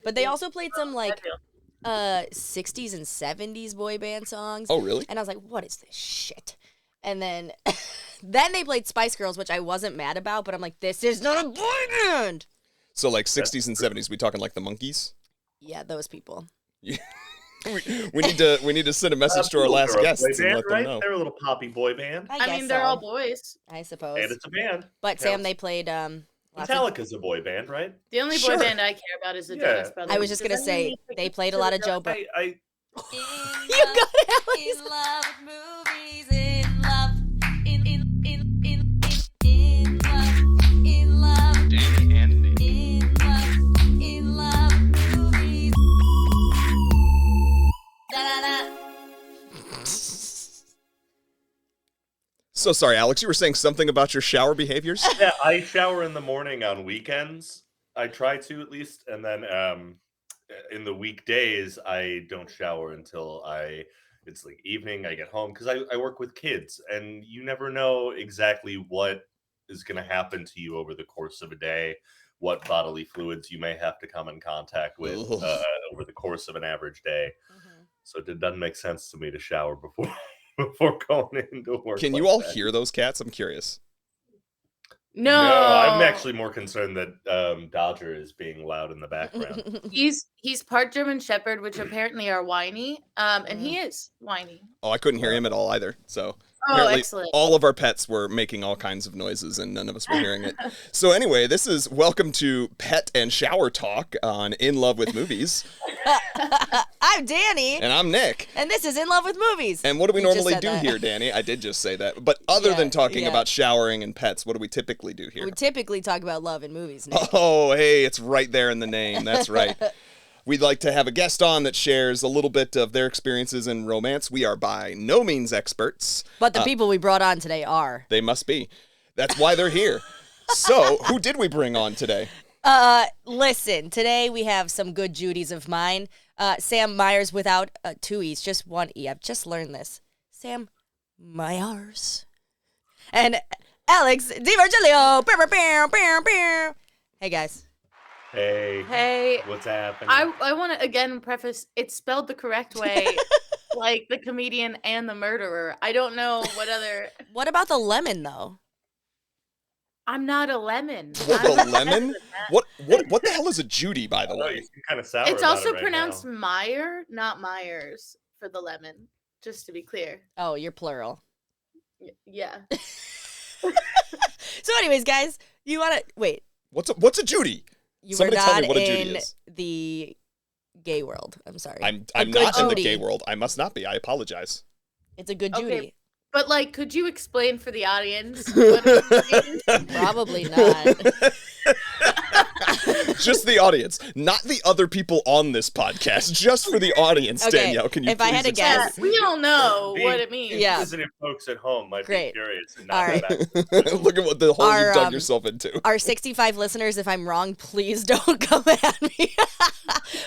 But they also played some, like, 60s and 70s boy band songs. Oh, really? And I was like, what is this shit? And then then they played Spice Girls, which I wasn't mad about, but I'm like, this is not a boy band. So like 60s and 70s, we talking like the Monkees? Yeah, those people. Yeah. we need to send a message to our last guests and let them know. They're a little poppy boy band. I mean, they're all boys. I suppose. And it's a band. But Sam, they played Metallica's a boy band, right? The only boy band I care about is the Jonas Brothers. I was just gonna say they played a lot of Joe. I You got it, Alex. In love with movies, in love, in love, Dani and Nic. in love with movies. Da da da. So sorry, Alex, you were saying something about your shower behaviors? Yeah, I shower in the morning on weekends. I try to at least, and then in the weekdays I don't shower until it's like evening. I get home because I work with kids, and you never know exactly what is going to happen to you over the course of a day, what bodily fluids you may have to come in contact with over the course of an average day. So it doesn't make sense to me to shower before going into work. Can you all hear those cats? I'm curious. No, I'm actually more concerned that Dodger is being loud in the background. He's part German Shepherd, which apparently are whiny, and he is whiny. Oh, I couldn't hear him at all either. So apparently excellent. All of our pets were making all kinds of noises, and none of us were hearing it. So anyway, this is welcome to Pet and Shower Talk on In Love with Movies. I'm Dani. And I'm Nic. And this is In Love with Movies. And what do we normally do here, Dani? I did just say that. But other than talking about showering and pets, what do we typically do here? We typically talk about love in movies, Nic. Oh, hey, it's right there in the name. That's right. We'd like to have a guest on that shares a little bit of their experiences in romance. We are by no means experts. But the people we brought on today are. They must be. That's why they're here. So, who did we bring on today? Listen, today we have some good Judies of mine. Sam Myers without two E's, just one E. I've just learned this. Sam Myers. And Alex DiVirgilio. Hey, guys. Hey, what's happening? I want to again preface, it's spelled the correct way, like the comedian and the murderer. I don't know what other. What about the lemon, though? I'm not a lemon. What, a lemon? What the hell is a Judy, by the way? You seem kind of sour. It's also right pronounced now. Meyer, not Myers, for the lemon. Just to be clear. Oh, you're plural. Yeah. So, anyways, guys, you want to wait? What's a Judy? You Somebody were tell not me what a in Judy is. the gay world. I'm sorry. I'm A good not in the Judy. gay world. I must not be. I apologize. It's a good Okay. Judy. But, like, could you explain for the audience what it means? Probably not. Just the audience, not the other people on this podcast. Just for the audience, Okay, Danielle. Can you if I please had to explain? guess- We all know The what it means. Yeah. Inquisitive folks at home might Great. be curious and All not right. back. Look at what the hole Our, you've dug yourself into. Our 65 listeners, if I'm wrong, please don't come at me.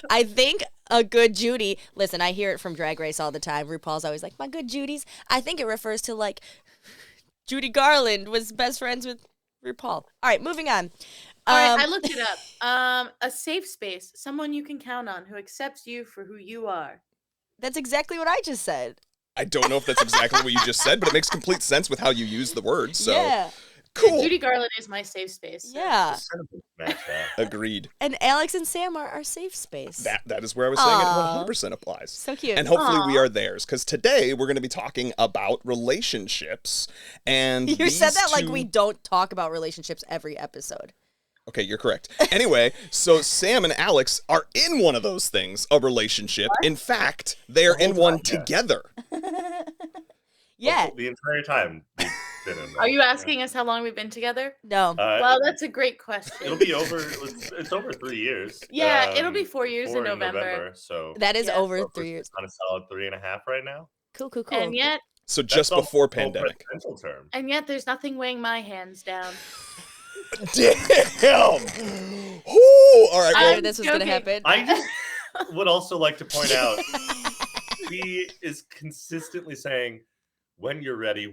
I think a good Judy, listen, I hear it from Drag Race all the time. RuPaul's always like, my good Judies. I think it refers to, like, Judy Garland was best friends with RuPaul. All right, moving on. All right, I looked it up. A safe space, someone you can count on who accepts you for who you are. That's exactly what I just said. I don't know if that's exactly what you just said, but it makes complete sense with how you use the word. So Yeah. cool. Judy Garland is my safe space. So. Yeah. Sentiments match up. Agreed. And Alex and Sam are our safe space. That is where I was saying Aw. it 100% applies. So cute. And hopefully we are theirs, because today we're going to be talking about relationships. And You said these that like two- we don't talk about relationships every episode. Okay, you're correct. Anyway, so Sam and Alex are in one of those things, a relationship. In fact, they are in one together. Yeah. The entire time we've been in Are you asking us how long we've been together? No. Well, that's a great question. It'll be over. It's over 3 years. Yeah, it'll be 4 years in 4 November. So That is Yeah. over we're 3 years. on a solid 3.5 right now. Cool, cool, cool. And yet, So just That's before all pandemic. presidential term. there's nothing weighing my hands down. Damn! Ooh, all right, I well, knew this was going to joking. happen. I just would also like to point out he is consistently saying, when you're ready,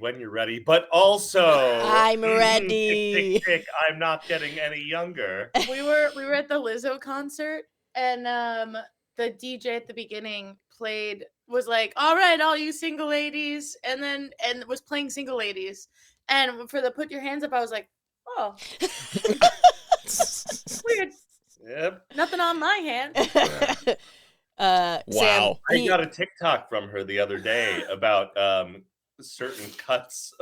but also I'm tick, ready. tick, tick, I'm not getting any younger. We were at the Lizzo concert, and the DJ at the beginning was like, all right, all you single ladies, and was playing single ladies. And for the put your hands up, I was like, oh, weird. Yep. Nothing on my hand. Sam, Wow. I got a TikTok from her the other day about certain cuts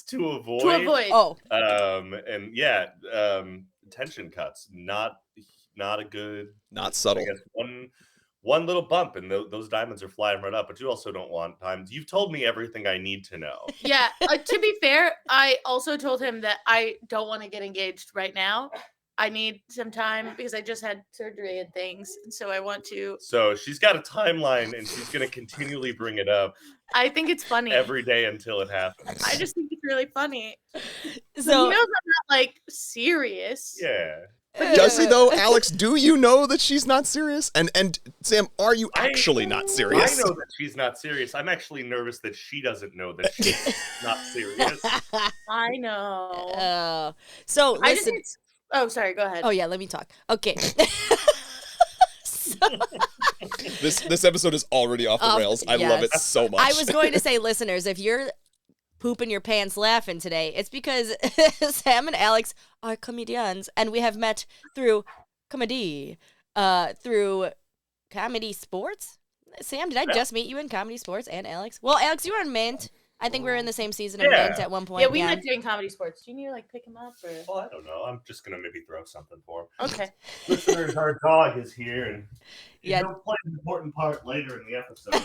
to avoid. To avoid. Oh, And yeah, tension cuts. Not a good. Not I subtle. guess one little bump and those diamonds are flying right up. But you also don't want diamonds. You've told me everything I need to know. Yeah. To be fair, I also told him that I don't want to get engaged right now. I need some time because I just had surgery and things, and so I want to. So she's got a timeline, and she's going to continually bring it up I think it's funny every day until it happens. I just think it's really funny. He so knows I'm not like serious. Yeah. Does he though, Alex? Do you know that she's not serious? And Sam, are you actually not I serious? know that she's not serious. I'm actually nervous that she doesn't know that she's not serious. I know. So I just listen. think oh, sorry. Go ahead. Oh yeah, let me talk. Okay. So, This episode is already off the rails. I love it so much. I was going to say, listeners, if you're pooping your pants laughing today, it's because Sam and Alex are comedians, and we have met through comedy, through comedy sports. Sam, did I just meet you in comedy sports and Alex? Well, Alex, you were in Mint. I think we were in the same season of Yeah. Mint at one point. Yeah, we met doing comedy sports. Do you need to like pick him up or? Well, I don't know. I'm just gonna maybe throw something for him. Okay. Listeners, our dog is here, and Yeah. he'll play an important part later in the episode.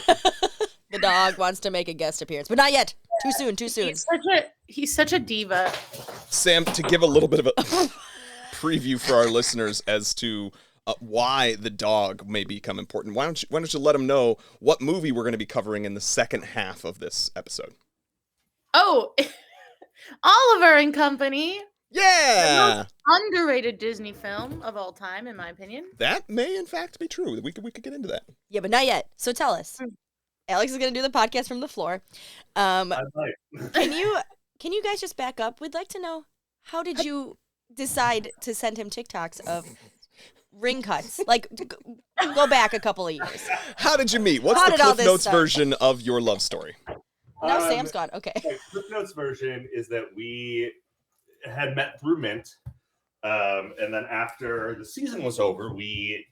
The dog wants to make a guest appearance, but not yet. Too soon. Too soon. He's such a diva. Sam, to give a little bit of a preview for our listeners as to why the dog may become important, why don't you let them know what movie we're going to be covering in the second half of this episode? Oh, Oliver and Company. Yeah, Underrated Disney film of all time, in my opinion. that may in fact be true. We could get into that. Yeah, but not yet. So tell us. Alex is going to do the podcast from the floor. I might. Can you guys just back up? We'd like to know, how did you decide to send him TikToks of ring cuts? Like, go back a couple of years. How did you meet? What's How the did all Cliff this Notes start? version of your love story? Now Sam's gone. Okay. The Cliff Notes version is that we had met through Mint, and then after the season was over, we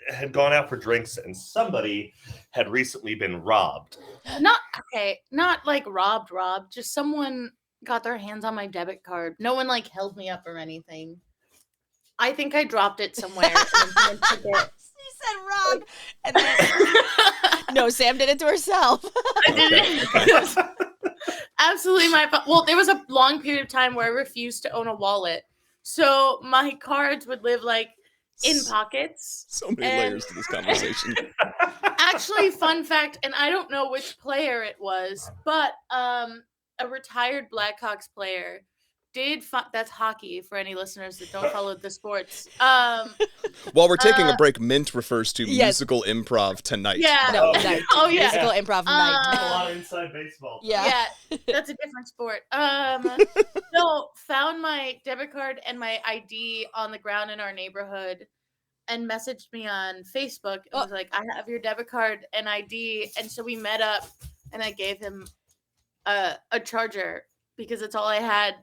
had gone out for drinks, and somebody had recently been robbed. Not like robbed. Just someone got their hands on my debit card. No one like held me up or anything. I think I dropped it somewhere. And then took it. She said Rob. And then, no, Sam did it to herself. I didn't. It was absolutely my fault. Well, there was a long period of time where I refused to own a wallet, so my cards would live like in pockets. So many And- layers to this conversation. Actually, fun fact, and I don't know which player it was, but a retired Blackhawks player did. That's hockey for any listeners that don't follow the sports. While we're taking a break, Mint refers to Yes. musical improv tonight. Yeah. No, Oh, no. Oh yeah. Musical improv night. A lot of inside baseball. Yeah. Yeah, that's a different sport. So found my debit card and my ID on the ground in our neighborhood and messaged me on Facebook. It was like, I have your debit card and ID. And so we met up and I gave him a charger because that's all I had.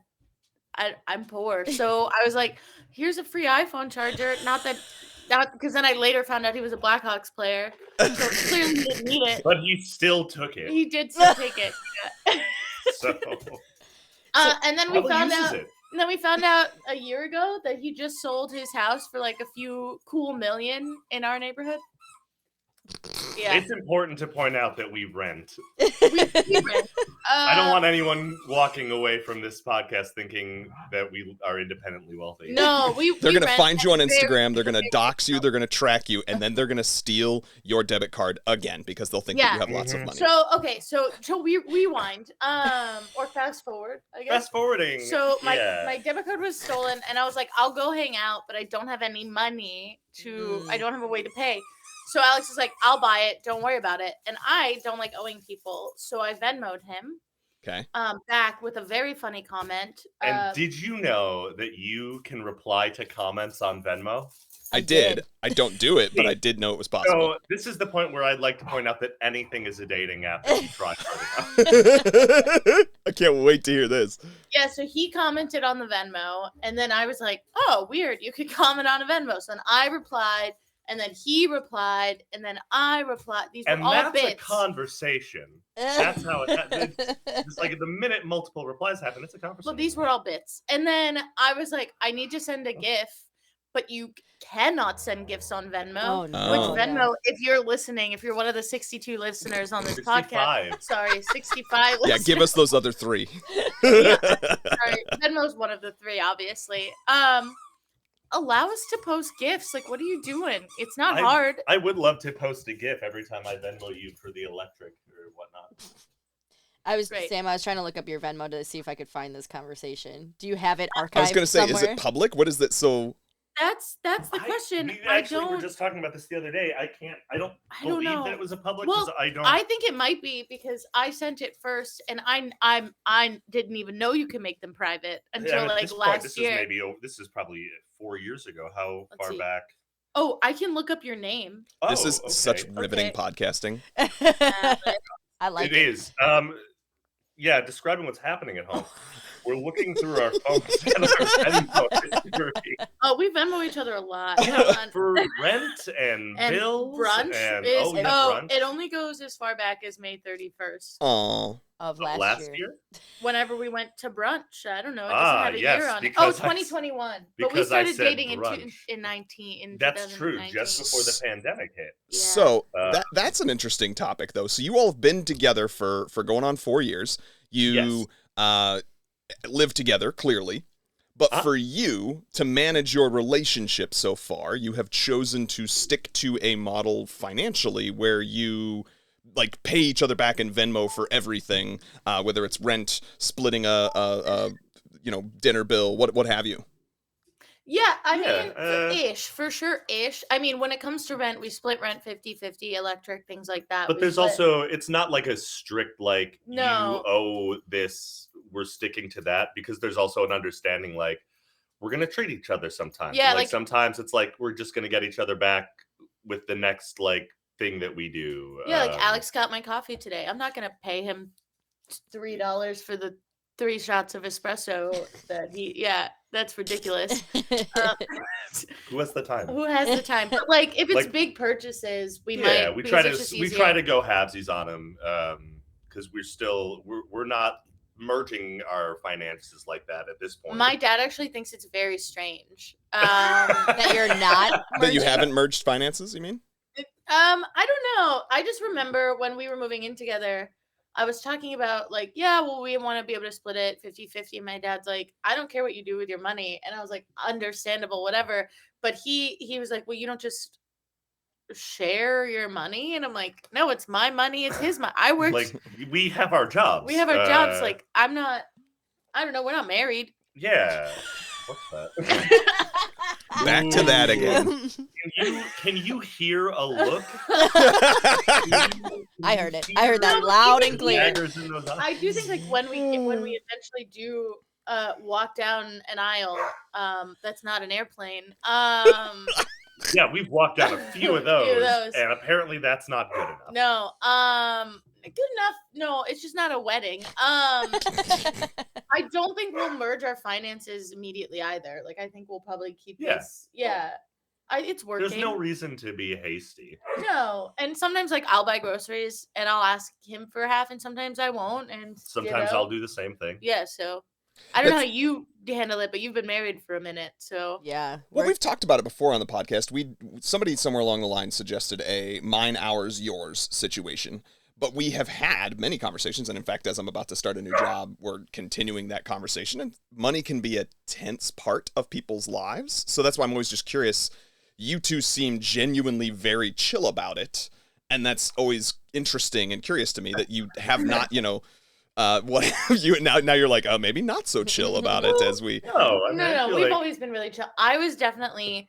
I'm poor. So I was like, here's a free iPhone charger. Not because then I later found out he was a Blackhawks player. So clearly he didn't need it. But he still took it. He did still take it. Yeah. So And then we probably found uses out. it. And then we found out a year ago that he just sold his house for like a few cool million in our neighborhood. Yeah, It's important to point out that we rent. we rent. I don't want anyone walking away from this podcast thinking that we are independently wealthy. No, They're going to rent find you on at very Instagram, they're going to specific- dox you, they're going to track you, and then they're going to steal your debit card again because they'll think that you have lots of money. So we rewind, or fast forward, I guess. Fast forwarding. So my yeah. debit card was stolen, and I was like, I'll go hang out, but I don't have any money I don't have a way to pay. So Alex is like, I'll buy it, don't worry about it. And I don't like owing people, so I Venmo'd him Okay. back with a very funny comment. And did you know that you can reply to comments on Venmo? I did. I don't do it, but I did know it was possible. So this is the point where I'd like to point out that anything is a dating app if you try hard enough. I can't wait to hear this. Yeah, so he commented on the Venmo, and then I was like, oh, weird, you could comment on a Venmo. So then I replied, and then he replied, and then I replied. These were And all that's bits. a conversation. That's how it happens. It's like the minute multiple replies happen, it's a conversation. Well, these were all bits. And then I was like, I need to send a GIF, but you cannot send GIFs on Venmo. Oh, no. Which Venmo, if you're listening, if you're one of the 62 listeners on this 65. podcast, sorry, 65 listeners. Yeah, give us those other 3. Sorry, Venmo's one of the 3, obviously. Allow us to post GIFs. Like, what are you doing? It's not hard. I would love to post a GIF every time I Venmo you for the electric or whatnot. Sam, I was trying to look up your Venmo to see if I could find this conversation. Do you have it archived I was going to say, somewhere? is it public? What is that? So That's the question. We I actually were don't. just talking about this the other day. I don't don't believe know. that it was a public. Well, 'cause I don't. I think it might be because I sent it first, and I didn't even know you can make them private until and at like this point, last this year. This is probably 4 years ago. How Let's far see. back? Oh, I can look up your name. this Oh, is okay. such riveting Okay. podcasting. I like It is. Yeah, describing what's happening at home. We're looking through our phones and our Venmo history. Oh, we Venmo each other a lot. For rent and bills brunch and is brunch. it only goes as far back as May 31st. Oh, of last year. Whenever we went to brunch, I don't know. It doesn't have a yes, year on it. because Oh, 2021. But we because I started said dating brunch. in 19. In That's true. 2019. Just before the pandemic hit. Yeah. so Uh, that's an interesting topic, though. So you all have been together for going on 4 years. You live together, clearly. But for you to manage your relationship so far, you have chosen to stick to a model financially where you like pay each other back in Venmo for everything, whether it's rent, splitting a dinner bill, what have you. Yeah, I Yeah, mean, for sure, ish. I mean, when it comes to rent, we split rent 50-50, electric, things like that. But We there's split- also, it's not like a strict, like, No. you owe this, we're sticking to that, because there's also an understanding, like, we're going to treat each other sometimes. Yeah, like, like- sometimes it's like, we're just going to get each other back with the next, like, thing that we do. Yeah, like Alex got my coffee today. I'm not gonna pay him $3 for the 3 shots of espresso that he. Yeah, that's ridiculous. Who has the time? Who has the time? But like, if it's Like- big purchases, we Yeah, might. we because try to it's just we easier. try to go halvesies on them, because we're not merging our finances like that at this point. My dad actually thinks it's very strange. that you're not. That you merging? haven't merged finances, you mean? I don't know. I just remember when we were moving in together, I was talking about like, yeah, well, we want to be able to split it 50-50. And my dad's like, I don't care what you do with your money. And I was like, understandable, whatever. But he was like, well, you don't just share your money. And I'm like, no, it's my money. It's his money. I work. Like, we have our jobs. We have our jobs. Like, I'm not, I don't know. We're not married. Yeah. What's that? Back to that again. Can you hear a look? I heard it. I heard that loud and clear. Daggers in those eyes? I do think like when we eventually do walk down an aisle, that's not an airplane. Yeah, we've walked down a few of those, those. and apparently that's not good enough. No, good enough. No, it's just not a wedding. I don't think we'll merge our finances immediately either. Like, I think we'll probably keep Yeah. this. Yeah, it's working. There's no reason to be hasty. No, and sometimes like I'll buy groceries and I'll ask him for half, and sometimes I won't. And Sometimes I'll do the same thing. Yeah, so I don't know how you handle it, but you've been married for a minute, so Yeah. Well, we've talked about it before on the podcast. Somebody somewhere along the line suggested a mine, ours, yours situation. But we have had many conversations, and in fact, as I'm about to start a new job, we're continuing that conversation. And money can be a tense part of people's lives. So that's why I'm always just curious. You two seem genuinely very chill about it. And that's always interesting and curious to me that you have not, what have you, now you're like, oh, maybe not so chill about it as we. No, I mean, I no, feel we've like- always been really chill. I was definitely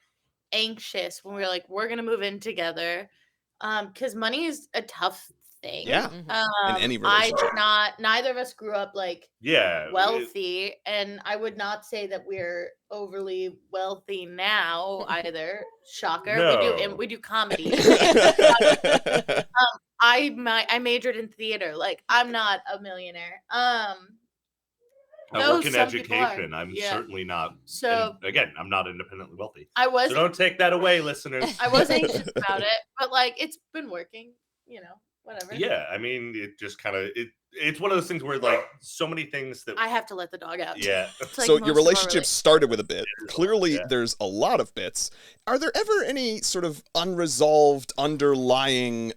anxious when we were like, we're gonna move in together, because money is a tough thing. Yeah. Mhm. In any I relationship. did not. Neither of us grew up like Yeah. wealthy, and I would not say that we're overly wealthy now either. Shocker. No. We do comedy. I majored in theater. Like I'm not a millionaire. I though work in some people are. education. I'm Yeah. certainly not. So And again, I'm not independently wealthy. I was So don't take that away, listeners. I was anxious about it, but like it's been working. Whatever. Yeah, I mean, it just kind of it's one of those things where like so many things that I have to let the dog out. yeah. It's like So most your of our relationship started with a bit. Clearly, Yeah. there's a lot of bits. Are there ever any sort of unresolved, underlying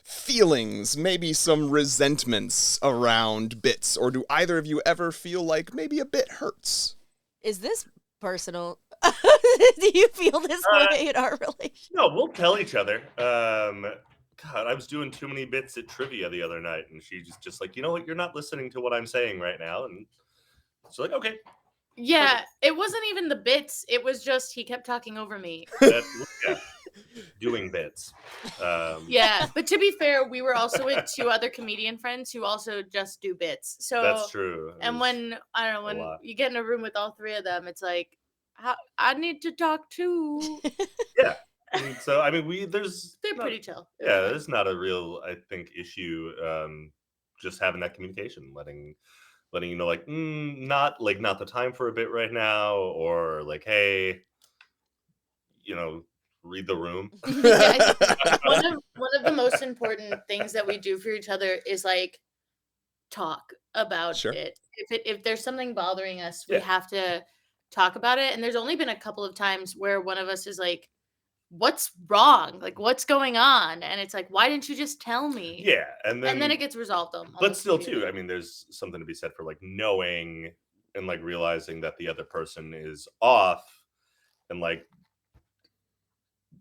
feelings, maybe some resentments around bits? Or do either of you ever feel like maybe a bit hurts? Is this personal? Do you feel this way in our relationship? No, we'll tell each other. God, I was doing too many bits at trivia the other night, and she's just like, you know what, you're not listening to what I'm saying right now, and so like, okay, Yeah, it wasn't even the bits. It was just he kept talking over me. yeah, doing bits. Yeah, but to be fair, we were also with two other comedian friends who also just do bits. So That's true. And when I don't know, when lot. you get in a room with all three of them, it's like, I need to talk too. Yeah. And so I mean, They're pretty chill. Yeah, there's not a real, I think, issue. Just having that communication, letting you know, like, not the time for a bit right now, or like, hey, read the room. Yeah, I think one of the most important things that we do for each other is like talk about Sure. it. If there's something bothering us, we Yeah. have to talk about it. And there's only been a couple of times where one of us is like, what's wrong? Like, what's going on? And it's like, why didn't you just tell me? Yeah, and then it gets resolved but almost still too, immediately. I mean, there's something to be said for like knowing and like realizing that the other person is off, and like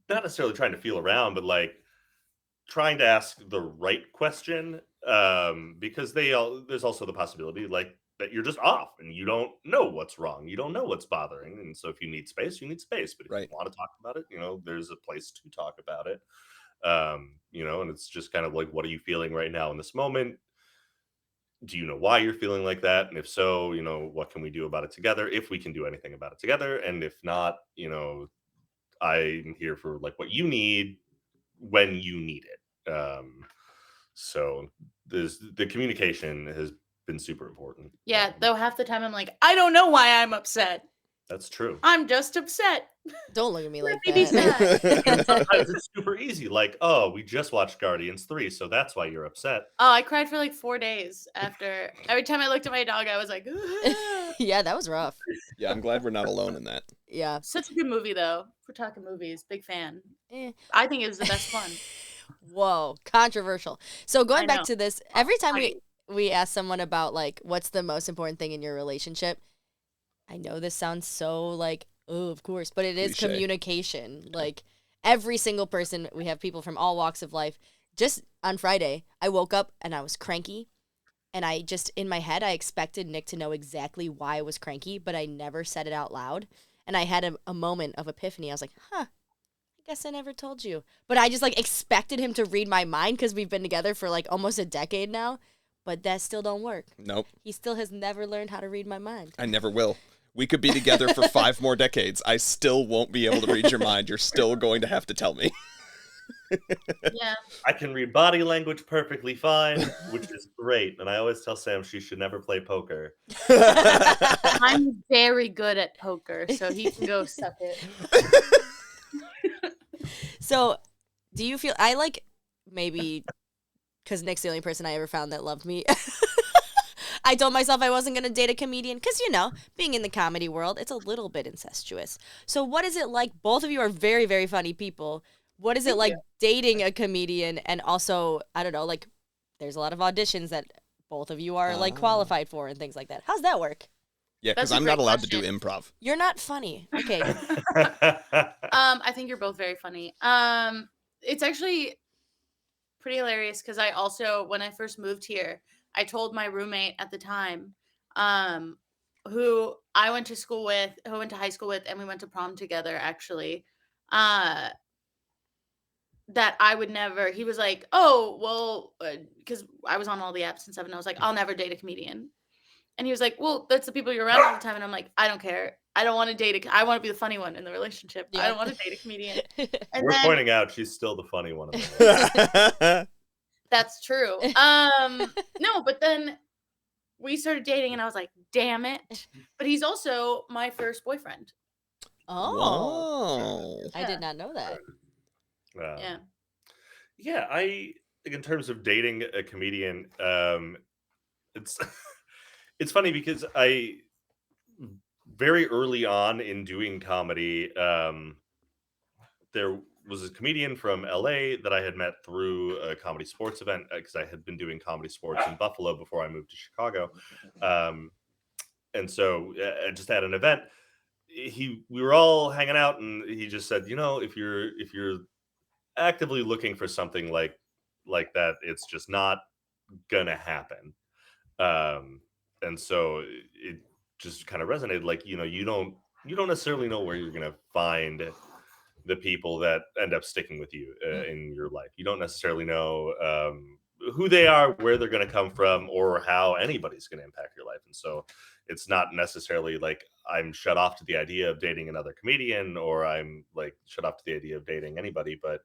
not necessarily trying to feel around, but like trying to ask the right question, because there's also the possibility like that you're just off and you don't know what's wrong, you don't know what's bothering, and so if you need space, you need space, but if Right. you want to talk about it, there's a place to talk about it. And it's just kind of like, what are you feeling right now in this moment? Do you know why you're feeling like that? And if so, what can we do about it together, if we can do anything about it together? And if not, I'm here for like what you need when you need it. So the communication has been super important. Yeah, though half the time I'm like, I don't know why I'm upset. That's true. I'm just upset. Don't look at me like Let me be that. And sometimes it's super easy. Like, oh, we just watched Guardians 3, so that's why you're upset. Oh, I cried for like 4 days after. Every time I looked at my dog, I was like, Yeah, that was rough. Yeah, I'm glad we're not alone in that. Yeah. Such a good movie, though. If we're talking movies, big fan. Eh. I think it was the best one. Whoa, controversial. So going I back know. to this, every time Funny. we ask someone about like what's the most important thing in your relationship, I know this sounds so like, oh, of course, but it is Cliche. communication. Like every single person, we have people from all walks of life. Just on Friday, I woke up and I was cranky. And I just, in my head, I expected Nick to know exactly why I was cranky, but I never said it out loud. And I had a moment of epiphany. I was like, I guess I never told you. But I just like expected him to read my mind because we've been together for like almost a decade now. But that still don't work. Nope, He still has never learned how to read my mind. I never will. We could be together for 5 more decades. I still won't be able to read your mind. You're still going to have to tell me. Yeah. I can read body language perfectly fine, which is great. And I always tell Sam she should never play poker. I'm very good at poker, so he can go suck it. So, do you feel, I like, maybe, because Nick's the only person I ever found that loved me. I told myself I wasn't going to date a comedian because, being in the comedy world, it's a little bit incestuous. So what is it like? Both of you are very, very funny people. What is it like dating a comedian? And also, I don't know, like there's a lot of auditions that both of you are like qualified for and things like that. How's that work? Yeah, because That's a I'm not great allowed to do question. improv. You're not funny. Okay. I think you're both very funny. It's actually pretty hilarious because I also, when I first moved here, I told my roommate at the time, who I went to school with, who I went to high school with, and we went to prom together actually. that I would never. He was like, "Oh, well," because I was on all the apps and stuff, and I was like, "I'll never date a comedian." And he was like, "Well, that's the people you're around all the time." And I'm like, "I don't care. I don't want to date I want to be the funny one in the relationship. I don't want to date a comedian." And We're then pointing out she's still the funny one. In the that's true. No, but then we started dating, and I was like, "Damn it!" But he's also my first boyfriend. Oh, Wow. I did not know that. Yeah. Yeah, in terms of dating a comedian, it's it's funny because I very early on in doing comedy, there was a comedian from LA that I had met through a comedy sports event because I had been doing comedy sports in Buffalo before I moved to Chicago. And so just at an event, we were all hanging out, and he just said, if you're actively looking for something like that, it's just not gonna happen. And so it just kind of resonated, like, you don't necessarily know where you're gonna find the people that end up sticking with you in your life. You don't necessarily know who they are, where they're going to come from, or how anybody's going to impact your life. And so it's not necessarily like I'm shut off to the idea of dating another comedian, or I'm like shut off to the idea of dating anybody. But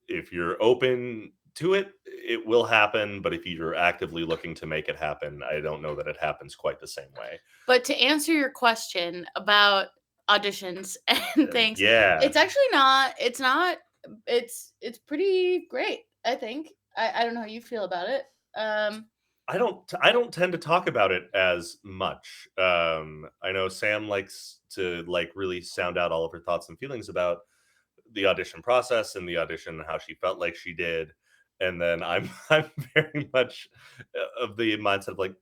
if you're open to it, it will happen. But if you're actively looking to make it happen, I don't know that it happens quite the same way. But to answer your question about auditions and things, yeah, it's actually not. It's pretty great, I think. I don't know how you feel about it. I don't tend to talk about it as much. I know Sam likes to really sound out all of her thoughts and feelings about the audition process and the audition and how she felt like she did. And then I'm very much of the mindset of like,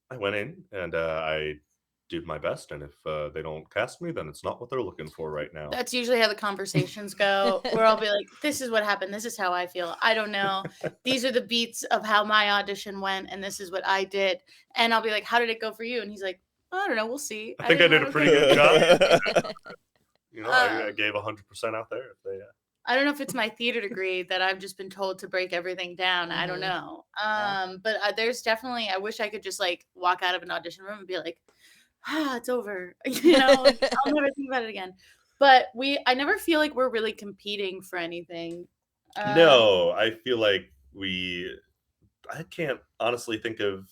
I went in and I did my best, and if they don't cast me, then it's not what they're looking for right now. That's usually how the conversations go, where I'll be like, "This is what happened. This is how I feel. I don't know. These are the beats of how my audition went, and this is what I did." And I'll be like, "How did it go for you?" And he's like, "I don't know. We'll see." I think I did a pretty good job. I gave 100% out there. If they, I don't know if it's my theater degree that I've just been told to break everything down. I don't know. But there's definitely, I wish I could just like walk out of an audition room and be like, it's over. I'll never think about it again. But I never feel like we're really competing for anything. No, I feel like I can't honestly think of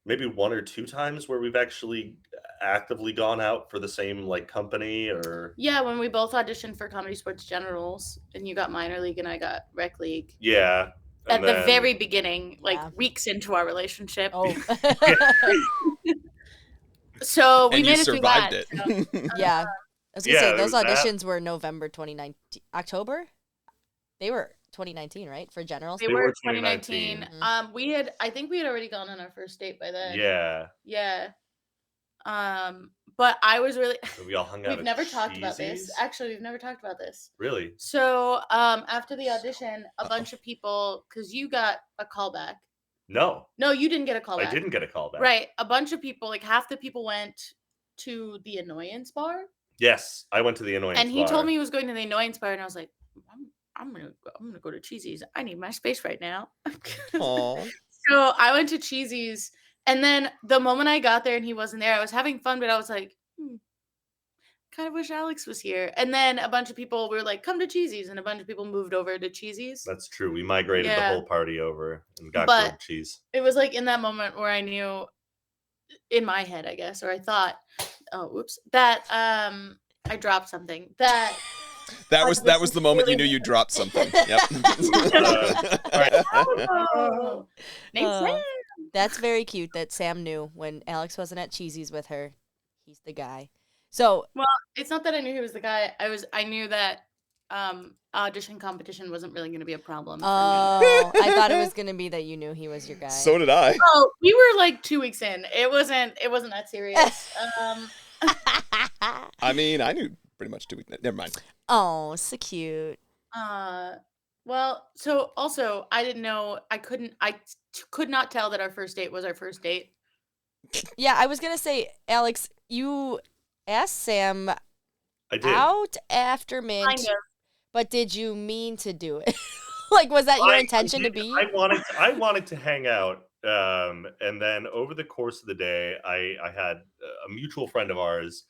maybe one or two times where we've actually actively gone out for the same like company or. Yeah, when we both auditioned for Comedy Sports Generals, and you got minor league and I got rec league. Yeah. At the very beginning, weeks into our relationship. Oh. So we and made you it through survived that. it. So, Yeah. I was going to say, those there was auditions were November 2019. October? They were 2019, right? For generals? They were 2019. I think we had already gone on our first date by then. Yeah. Yeah. But I was really. So we all hung out. We've never talked about this. Actually, we've never talked about this. Really? So, after the audition, a bunch of people, because you got a callback. No, you didn't get a callback. I didn't get a callback. Right. A bunch of people, like half the people went to the Annoyance Bar. Yes, I went to the Annoyance Bar. And he told me he was going to the Annoyance Bar, and I was like, I'm gonna go to Cheesy's. I need my space right now. Aww. So I went to Cheesy's, and then the moment I got there and he wasn't there, I was having fun, but I was like, kind of wish Alex was here. And then a bunch of people were like, come to Cheesy's, and a bunch of people moved over to Cheesy's. That's true. We migrated the whole party over and got grilled cheese. It was like in that moment where I knew, in my head, I guess, or I thought, that I dropped something. That was the moment you knew you dropped something. Yep. That's very cute that Sam knew when Alex wasn't at Cheesy's with her. He's the guy. So it's not that I knew he was the guy. I knew that audition competition wasn't really going to be a problem. Oh, I thought it was going to be that you knew he was your guy. So did I. Oh, we were like 2 weeks in. It wasn't that serious. I mean, I knew pretty much 2 weeks. Never mind. Oh, so cute. Well, so also I didn't know. I could not tell that our first date was our first date. Yeah, I was gonna say, Alex, you asked Sam I did. out after Mint, But did you mean to do it? Like, was that your intention to be? I wanted to hang out. And then over the course of the day, I had a mutual friend of ours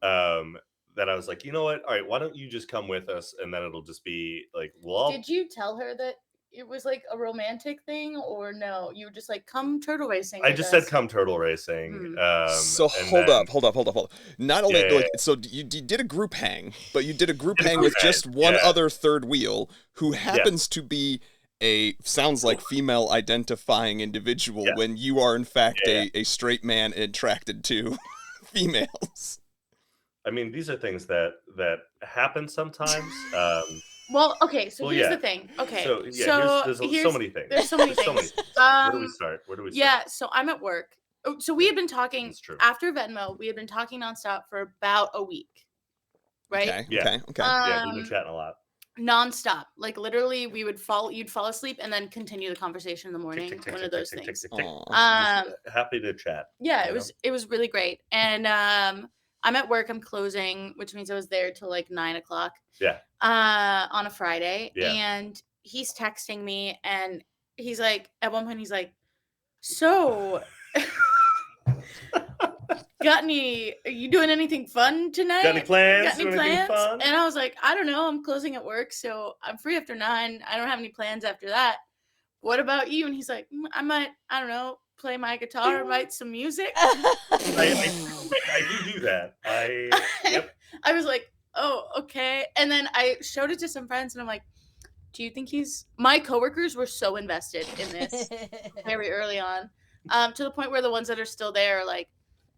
that I was like, you know what? All right, why don't you just come with us? And then it'll just be like, well, Did you tell her that it was like a romantic thing, or no? You were just like, come turtle racing. I with just us. said come turtle racing. So and hold then- up. Not only Yeah. like so you did a group hang, but you did a group Did a hang group with just hang, one yeah. other third wheel who happens to be a sounds like female identifying individual Yeah. when you are in fact Yeah. a straight man attracted to females. I mean, these are things that happen sometimes. Well, okay. So Well, here's yeah. the thing. Okay. So yeah, there's so here's- many things. There's so many There's things. Where do we start? Yeah. So I'm at work. Oh, so we had been talking That's true. after Venmo. We had been talking nonstop for about a week, right? Okay. Yeah. Okay. Yeah, we've been Um, chatting a lot. Nonstop. Like literally, you'd fall asleep and then continue the conversation in the morning. Tick, tick, One tick, of those tick, tick, things. tick, tick, tick. Aw. Just, happy to chat. Yeah, you it was really great. And I'm at work. I'm closing, which means I was there till like 9:00. Yeah. On a Friday, Yeah. and he's texting me, and he's like, at one point, he's like, "So, are you doing anything fun tonight? Got any plans? Got any Doing anything plans?" fun? And I was like, "I don't know. I'm closing at work, so I'm free after 9. I don't have any plans after that. What about you?" And he's like, I don't know, play my guitar, write some music." I do that. Yep. I was like, "Oh, okay." And then I showed it to some friends, and I'm like, "Do you think my coworkers were so invested in this very early on, to the point where the ones that are still there are like,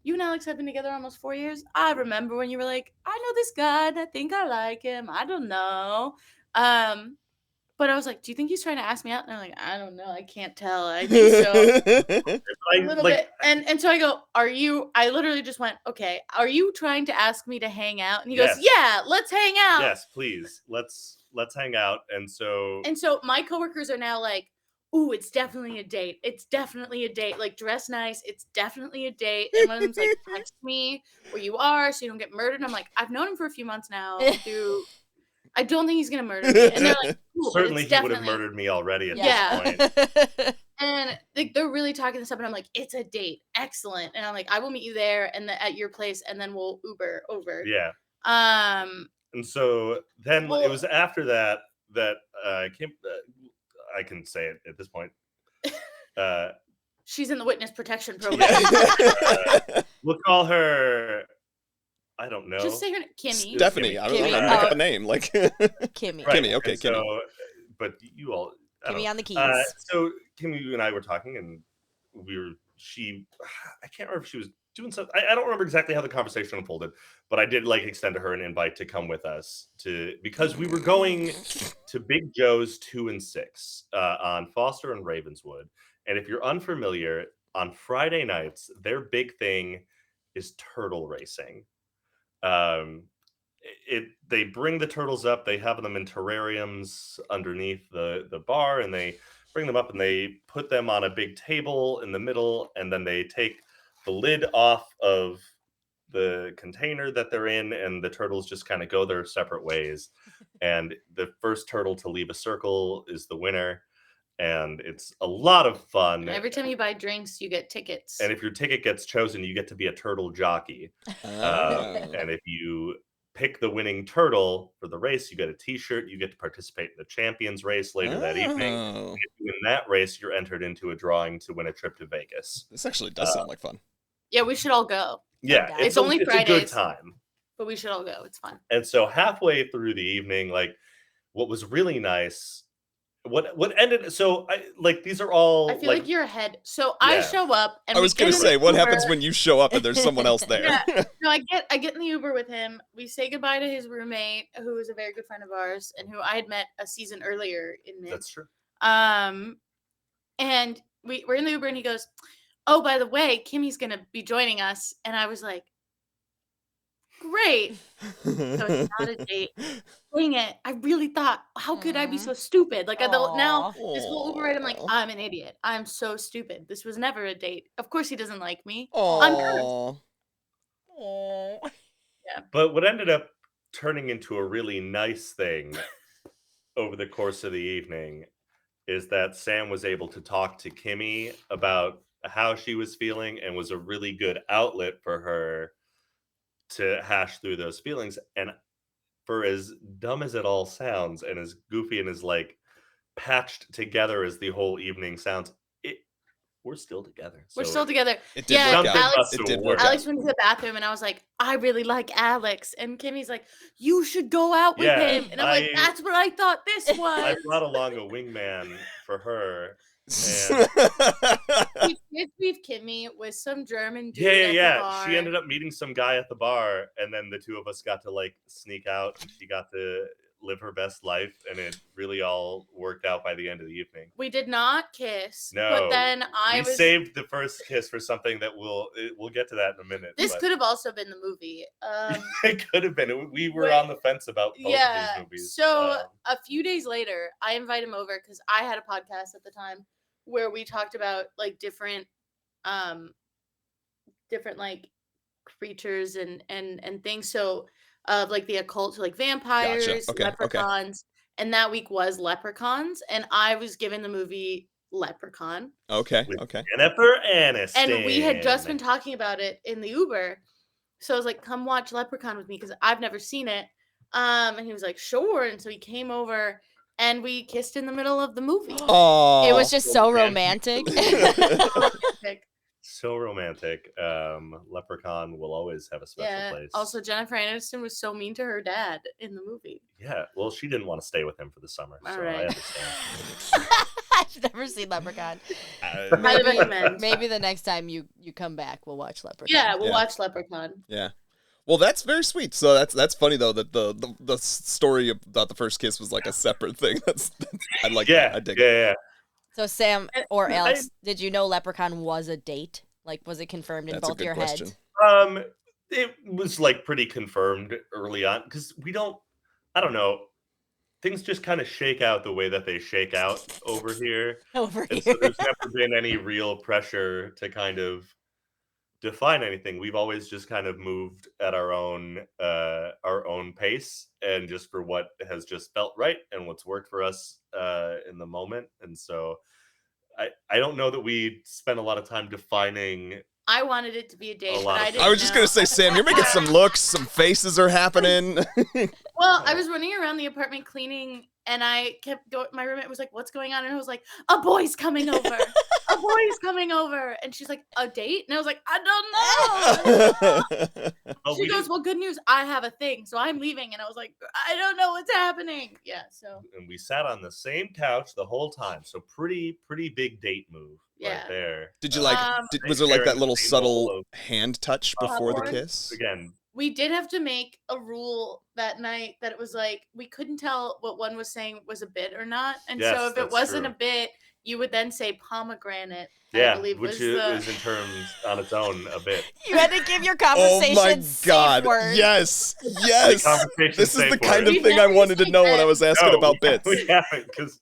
you and Alex have been together almost 4 years. I remember when you were like, I know this guy and I think I like him. I don't know." But I was like, "Do you think he's trying to ask me out?" And they're like, "I don't know. I can't tell. I think so." A little bit. And so I go, I literally just went, "Okay, are you trying to ask me to hang out?" And he goes, Yes. "Yeah, let's hang out." Yes, please. Let's hang out. And so My coworkers are now like, "Ooh, it's definitely a date. It's definitely a date. Like, dress nice. It's definitely a date." And one of them's like, "Text me where you are so you don't get murdered." And I'm like, "I've known him for a few months now. I don't think he's gonna murder me." And they're like, "Cool, but certainly it's he would have definitely-" murdered me already at Yeah. this point. And they're really talking this up, and I'm like, "It's a date. Excellent." And I'm like, "I will meet you there and at your place, and then we'll Uber over." Yeah. Um, And so then Well- it was after that I can say it at this point. she's in the witness protection program. We'll call her. I don't know. Just say her Kimmy. Stephanie. I don't know. Kimmy. Make up a name like. Kimmy. Right, Kimmy, okay, and so, Kimmy. But you all. I don't Kimmy know. on the keys. So Kimmy and I were talking, and I can't remember if she was doing something. I don't remember exactly how the conversation unfolded, but I did like extend to her an invite to come with us because we were going to Big Joe's 2 and 6 on Foster and Ravenswood. And if you're unfamiliar, on Friday nights, their big thing is turtle racing. They bring the turtles up, they have them in terrariums underneath the bar, and they bring them up and they put them on a big table in the middle, and then they take the lid off of the container that they're in, and the turtles just kind of go their separate ways. And the first turtle to leave a circle is the winner, and it's a lot of fun. Every time you buy drinks, you get tickets. And if your ticket gets chosen, you get to be a turtle jockey. Oh. And if you pick the winning turtle for the race, you get a t-shirt. You get to participate in the champions race later that evening. Oh. If you win that race, you're entered into a drawing to win a trip to Vegas. This actually does sound like fun. Yeah, we should all go. Yeah, down. It's only a good Fridays. time. But we should all go. It's fun. And so halfway through the evening, like what was really nice, what ended. So these are all. I feel like you're ahead. So I Yeah. show up, and I we was get gonna in the say, what happens Uber. when you show up and there's someone else there? Yeah. No, I get in the Uber with him. We say goodbye to his roommate, who is a very good friend of ours, and who I had met a season earlier in Nic. That's true. And we're in the Uber, and he goes, "Oh, by the way, Kimmy's gonna be joining us." And I was like, "Great." So it's not a date. Dang it. I really thought, how could I be so stupid? Like, now this whole Uber ride, I'm like, Aw. I'm an idiot. I'm so stupid. This was never a date. Of course he doesn't like me. Aw. But what ended up turning into a really nice thing over the course of the evening is that Sam was able to talk to Kimmy about how she was feeling and was a really good outlet for her to hash through those feelings. And for as dumb as it all sounds and as goofy and as like patched together as the whole evening sounds, we're still together. We're So still together. It did Yeah, work something out. Alex- must It have did work worked. out. Alex went to the bathroom and I was like, I really like Alex. And Kimmy's like, you should go out with Yeah, him. And I'm like, that's what I thought this I was. brought along a wingman for her. We did leave Kimmy with some German dude Yeah. at the bar. She ended up meeting some guy at the bar, and then the two of us got to like sneak out, and she got to live her best life, and it really all worked out by the end of the evening. We did not kiss. No, But then we saved the first kiss for something that we'll get to that in a minute. This but could have also been the movie. it could have been. We were Wait, on the fence about both of yeah. these movies. So a few days later, I invite him over because I had a podcast at the time where we talked about like different like creatures and things. So like the occult, so like vampires, Okay. leprechauns. And that week was leprechauns, and I was given the movie Leprechaun. Okay. With Okay. Jennifer Aniston. And we had just been talking about it in the Uber. So I was like, come watch Leprechaun with me because I've never seen it. And he was like, sure. And so he came over and we kissed in the middle of the movie. Oh. It was just so romantic. So romantic. Leprechaun will always have a special place. Also, Jennifer Aniston was so mean to her dad in the movie. Yeah. Well, she didn't want to stay with him for the summer. All so right. I understand. I've never seen Leprechaun. Highly recommend. Maybe the next time you come back, we'll watch Leprechaun. Yeah, we'll Yeah. watch Leprechaun. Yeah. Well, that's very sweet. So that's funny though that the story about the first kiss was like a separate thing. That's I like Yeah. that. I dig it. Yeah. So Sam or I- Alex, did you know Leprechaun was a date? Like, was it confirmed in That's a both good your question. heads? It was like pretty confirmed early on because I don't know. Things just kind of shake out the way that they shake out over here. Over And here. so there's never been any real pressure to kind of define anything. We've always just kind of moved at our own pace and just for what has just felt right and what's worked for us in the moment. And so I don't know that we spent a lot of time defining. I wanted it to be a date, A but lot I of- didn't I was just know. gonna say, Sam, you're making some looks, some faces are happening. Well, I was running around the apartment cleaning, and I kept going. My roommate was like, "What's going on?" And I was like, "A boy's coming over. A boy's coming over." And she's like, "A date?" And I was like, "I don't know." Well, She we goes, "Well, good news. I have a thing, so I'm leaving." And I was like, "I don't know what's happening." Yeah. So and we sat on the same couch the whole time. So pretty big date move Yeah. right there. Did you like? Um, Was there like sharing that the little same bowl subtle of hand touch before the popcorn? kiss? Again, we did have to make a rule that night that it was like we couldn't tell what one was saying was a bit or not. And Yes, so if it that's wasn't true. a bit, you would then say pomegranate. I yeah, believe which was is the in terms on its own a bit. You had to give your Oh conversation my God! safe word. Yes, yes. Conversation This is the safe kind word. of thing I wanted to know when I was asking No, about bits. We haven't because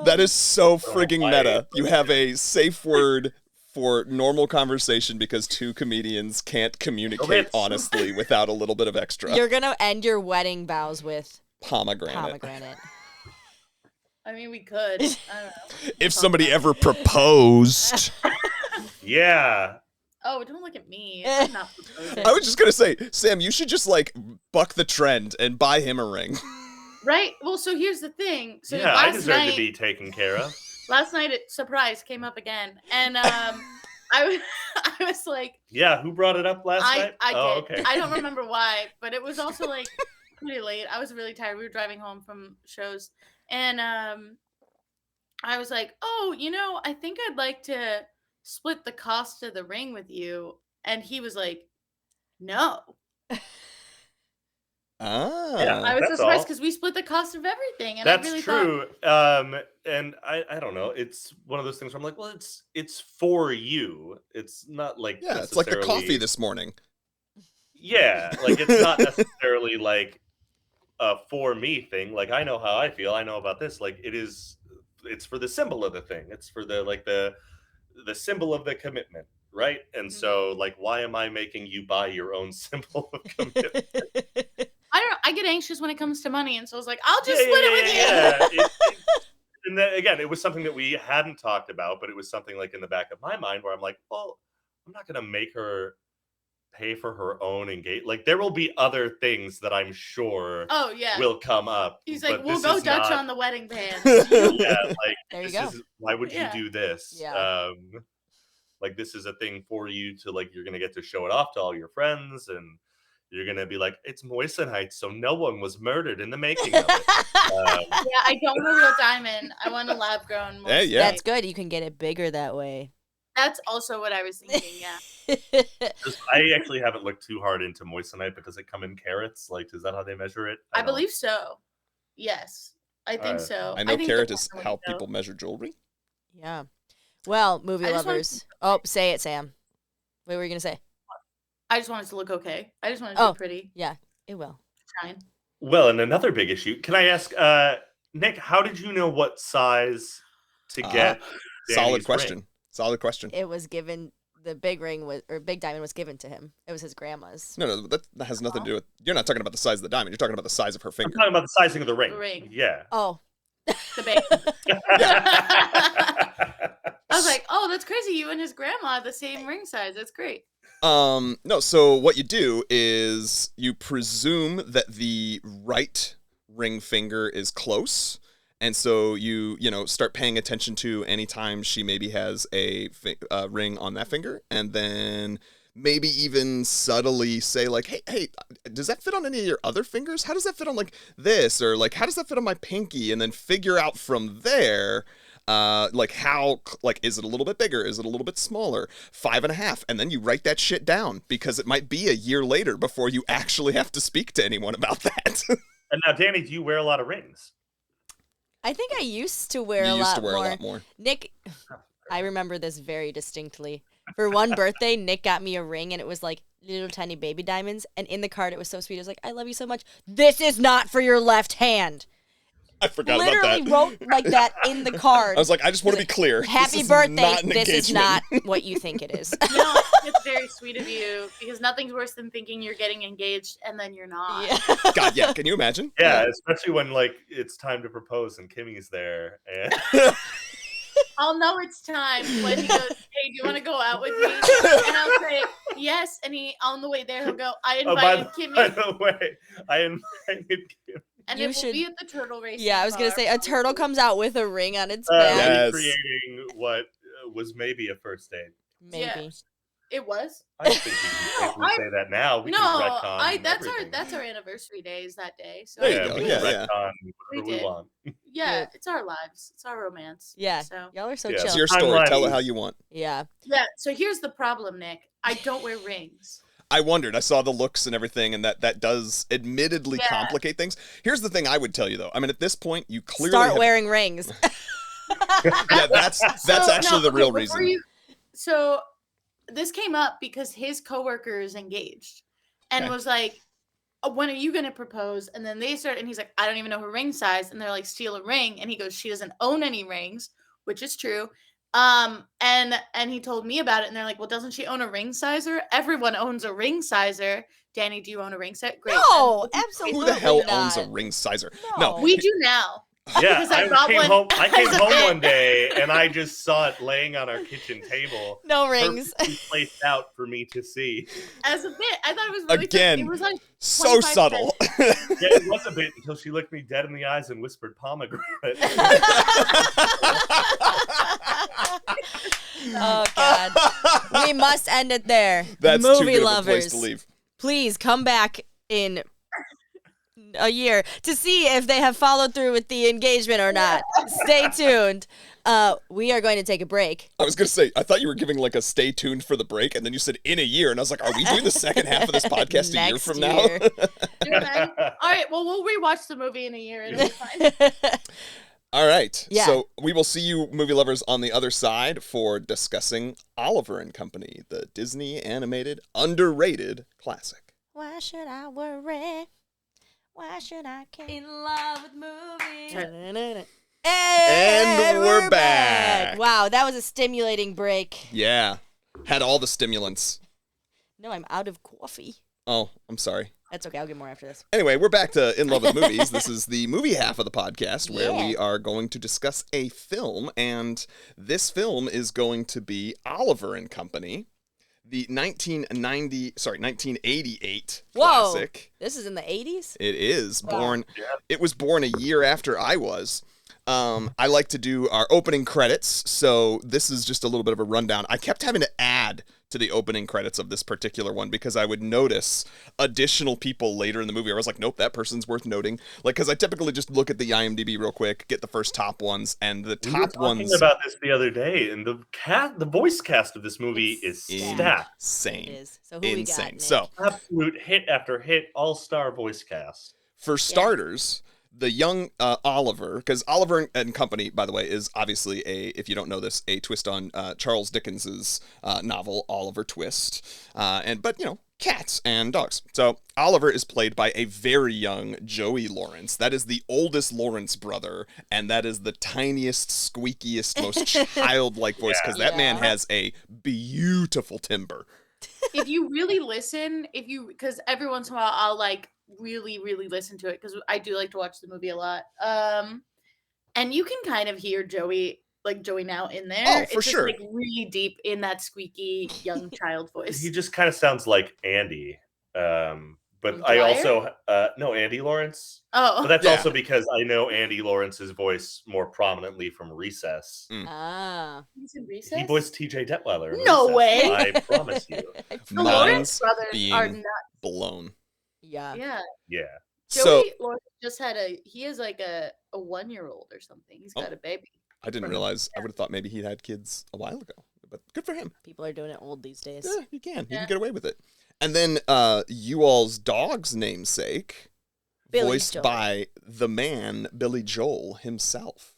That is so frigging why? meta. You have a safe word for normal conversation because two comedians can't communicate bits. honestly without a little bit of extra. You're gonna end your wedding vows with Pomegranate. pomegranate. I mean, we could. I don't know. If somebody ever proposed, yeah. Oh, don't look at me. I'm not proposing. I was just gonna say, Sam, you should just like buck the trend and buy him a ring. Right? Well, so here's the thing. So Yeah, I last deserve night, to be taken care of. surprise came up again, and I was like, Yeah, who brought it up last night? I Oh, did. okay. I don't remember why, but it was also like pretty late. I was really tired. We were driving home from shows, and I was like, "Oh, I think I'd like to split the cost of the ring with you." And he was like, "No." Ah. I was so That's surprised all. because we split the cost of everything, and That's I really thought, true. And I don't know. It's one of those things where I'm like, well, it's for you. It's not like Yeah, it's like the coffee necessarily- this morning. Yeah, like it's not necessarily like a for me thing. Like I know how I feel. I know about this. Like it's for the symbol of the thing. It's for the symbol of the commitment, right? And so like, why am I making you buy your own symbol of commitment? I don't know. I get anxious when it comes to money, and so I was like, I'll just split it with you. And then again, it was something that we hadn't talked about, but it was something like in the back of my mind where I'm like, well, I'm not gonna make her pay for her own engagement. Like there will be other things that I'm sure Oh yeah. will come up. He's but like, we'll this go is Dutch not- on the wedding band. Yeah, like There you this go. is why would Yeah. you do this? Yeah. Like this is a thing for you to like you're gonna get to show it off to all your friends and you're gonna be like, it's moissanite, so no one was murdered in the making of it. Yeah, I don't want a real diamond. I want a lab grown. Hey, yeah. That's good. You can get it bigger that way. That's also what I was thinking. Yeah. I actually haven't looked too hard into moissanite, but does it come in carats? Like, is that how they measure it? I don't- believe so. Yes, I think Alright. so. I know think carat the is one how would go. people measure jewelry. Yeah. Well, movie I just wanted lovers. Oh, say it, Sam. What were you gonna say? I just want it to look okay. I just want it to Oh. be pretty. Yeah, it will. Shine. Well, and another big issue. Can I ask, Nick, how did you know what size to get? Solid Danny's question. ring? Solid question. It was given. The big ring was, or big diamond was given to him. It was his grandma's. No, that has nothing to do with. You're not talking about the size of the diamond. You're talking about the size of her I'm finger. talking about the sizing of the ring. The ring. Yeah. Oh, The baby. Yeah. I was like, oh, that's crazy. You and his grandma have the same ring size. That's great. No, so what you do is you presume that the right ring finger is close, and so you start paying attention to anytime she maybe has a ring on that finger, and then maybe even subtly say like, hey, does that fit on any of your other fingers? How does that fit on like this, or like how does that fit on my pinky? And then figure out from there. Like how, like, is it a little bit bigger? Is it a little bit smaller? 5.5. And then you write that shit down because it might be a year later before you actually have to speak to anyone about that. And now, Danny, do you wear a lot of rings? I think I used to wear You a used lot to wear more. a lot more. Nick, I remember this very distinctly. For one birthday, Nick got me a ring, and it was like little tiny baby diamonds. And in the card, it was so sweet. It was like, I love you so much. This is not for your left hand. I forgot Literally about that. wrote like that in the card. I was like, I just want to be clear. Happy This is birthday. not an This is engagement. not what you think it is. No, it's very sweet of you because nothing's worse than thinking you're getting engaged and then you're not. Yeah. God, yeah. Can you imagine? Yeah, especially when like it's time to propose and Kimmy's there. And I'll know it's time when he goes, hey, do you want to go out with me? And I'll say, yes. And on the way there, he'll go, I oh, by invited the Kimmy. way, I invited Kimmy. And You it should- will be at the turtle race. Yeah, I was going to say a turtle comes out with a ring on its back. Yes. Recreating what was maybe a first date. Maybe. Yeah. It was. I think we can safely I- say that now. We No, can retcon that's everything. our anniversary day is that day. So There you Yeah, go, we yeah, can yeah. retcon We whatever we did. want. yeah, it's our lives. It's our romance. Yeah. So Y'all are so Yeah. It's chill. your story. Timeline Tell it is- how you want. Yeah. yeah. So here's the problem, Nick. I don't wear rings. I wondered. I saw the looks and everything, and that does admittedly Yeah. complicate things. Here's the thing I would tell you, though. I mean, at this point, you clearly Start have- wearing rings. Yeah, that's So, actually the okay, real before reason. So this came up because his coworker is engaged and Okay. was like, "Oh, when are you going to propose?" And then they start, and he's like, I don't even know her ring size. And they're like, steal a ring. And he goes, she doesn't own any rings, which is true. And he told me about it. And they're like, well, doesn't she own a ring sizer? Everyone owns a ring sizer. Danny, do you own a ring set? Great. No, then absolutely Who the hell not. owns a ring sizer? No. No. we do now. Yeah, Because I I brought came one home. I as came a home bit. one day and I just saw it laying on our kitchen table, No rings. perfectly placed out for me to see. As a bit. I thought it was really Again, It was like So 25 subtle. Yeah, it was a bit until she looked me dead in the eyes and whispered pomegranate. Oh God. We must end it there. That's Movie too good lovers. of a place to leave. Please come back in a year to see if they have followed through with the engagement or not. Stay tuned. We are going to take a break. I was gonna say, I thought you were giving like a stay tuned for the break, and then you said in a year, and I was like, are we doing the second half of this podcast a year Next from year. All right, well, we'll rewatch the movie in a year. It'll be fine. All right. Yeah. So we will see you, movie lovers, on the other side for discussing Oliver and Company, the Disney animated underrated classic. Why should I worry? Why should I care? In love with movies. And we're back. Wow, that was a stimulating break. Yeah. Had all the stimulants. No, I'm out of coffee. Oh, I'm sorry. That's okay. I'll get more after this. Anyway, we're back to In Love with Movies. This is the movie half of the podcast where we are going to discuss a film, and this film is going to be Oliver and Company, the 1988 classic. This is in the 80s? It is born. Yeah. It was born a year after I was. I like to do our opening credits, so this is just a little bit of a rundown. I kept having to add to the opening credits of this particular one because I would notice additional people later in the movie where I was like, nope, that person's worth noting. Like, because I typically just look at the IMDb real quick, get the first top ones, and the We were top talking ones about this the other day, and the voice cast of this movie is stacked. insane. It is. So who we got, Insane. Nick? So, Absolute hit after hit, all-star voice cast. for starters, the young Oliver, because Oliver and Company, by the way, is obviously if you don't know this, a twist on Charles Dickens's novel Oliver Twist, but cats and dogs. So Oliver is played by a very young Joey Lawrence. That is the oldest Lawrence brother, and that is the tiniest, squeakiest, most childlike voice because that man has a beautiful timbre. If you really listen, because every once in a while I'll really listen to it because I do like to watch the movie a lot. And you can kind of hear Joey now in there. Oh, it's for just, sure. Really deep in that squeaky young child voice. He just kind of sounds like Andy. But From I Dwyer? also no Andy Lawrence. Oh, But that's Yeah. also because I know Andy Lawrence's voice more prominently from Recess. Ah. he's in Recess. He voiced T.J. Detweiler. in No Recess, way. I promise you. The Lawrence Mine's brothers are being not. blown. Yeah. Yeah, Yeah. Joey So Lawrence just had he has a 1-year-old or something. He's got a baby. I didn't realize. I would have thought maybe he had kids a while ago, but good for him. People are doing it old these days. Yeah, he can. He Yeah. can get away with it. And then you all's dog's namesake, Billy voiced Joel. by the man Billy Joel himself.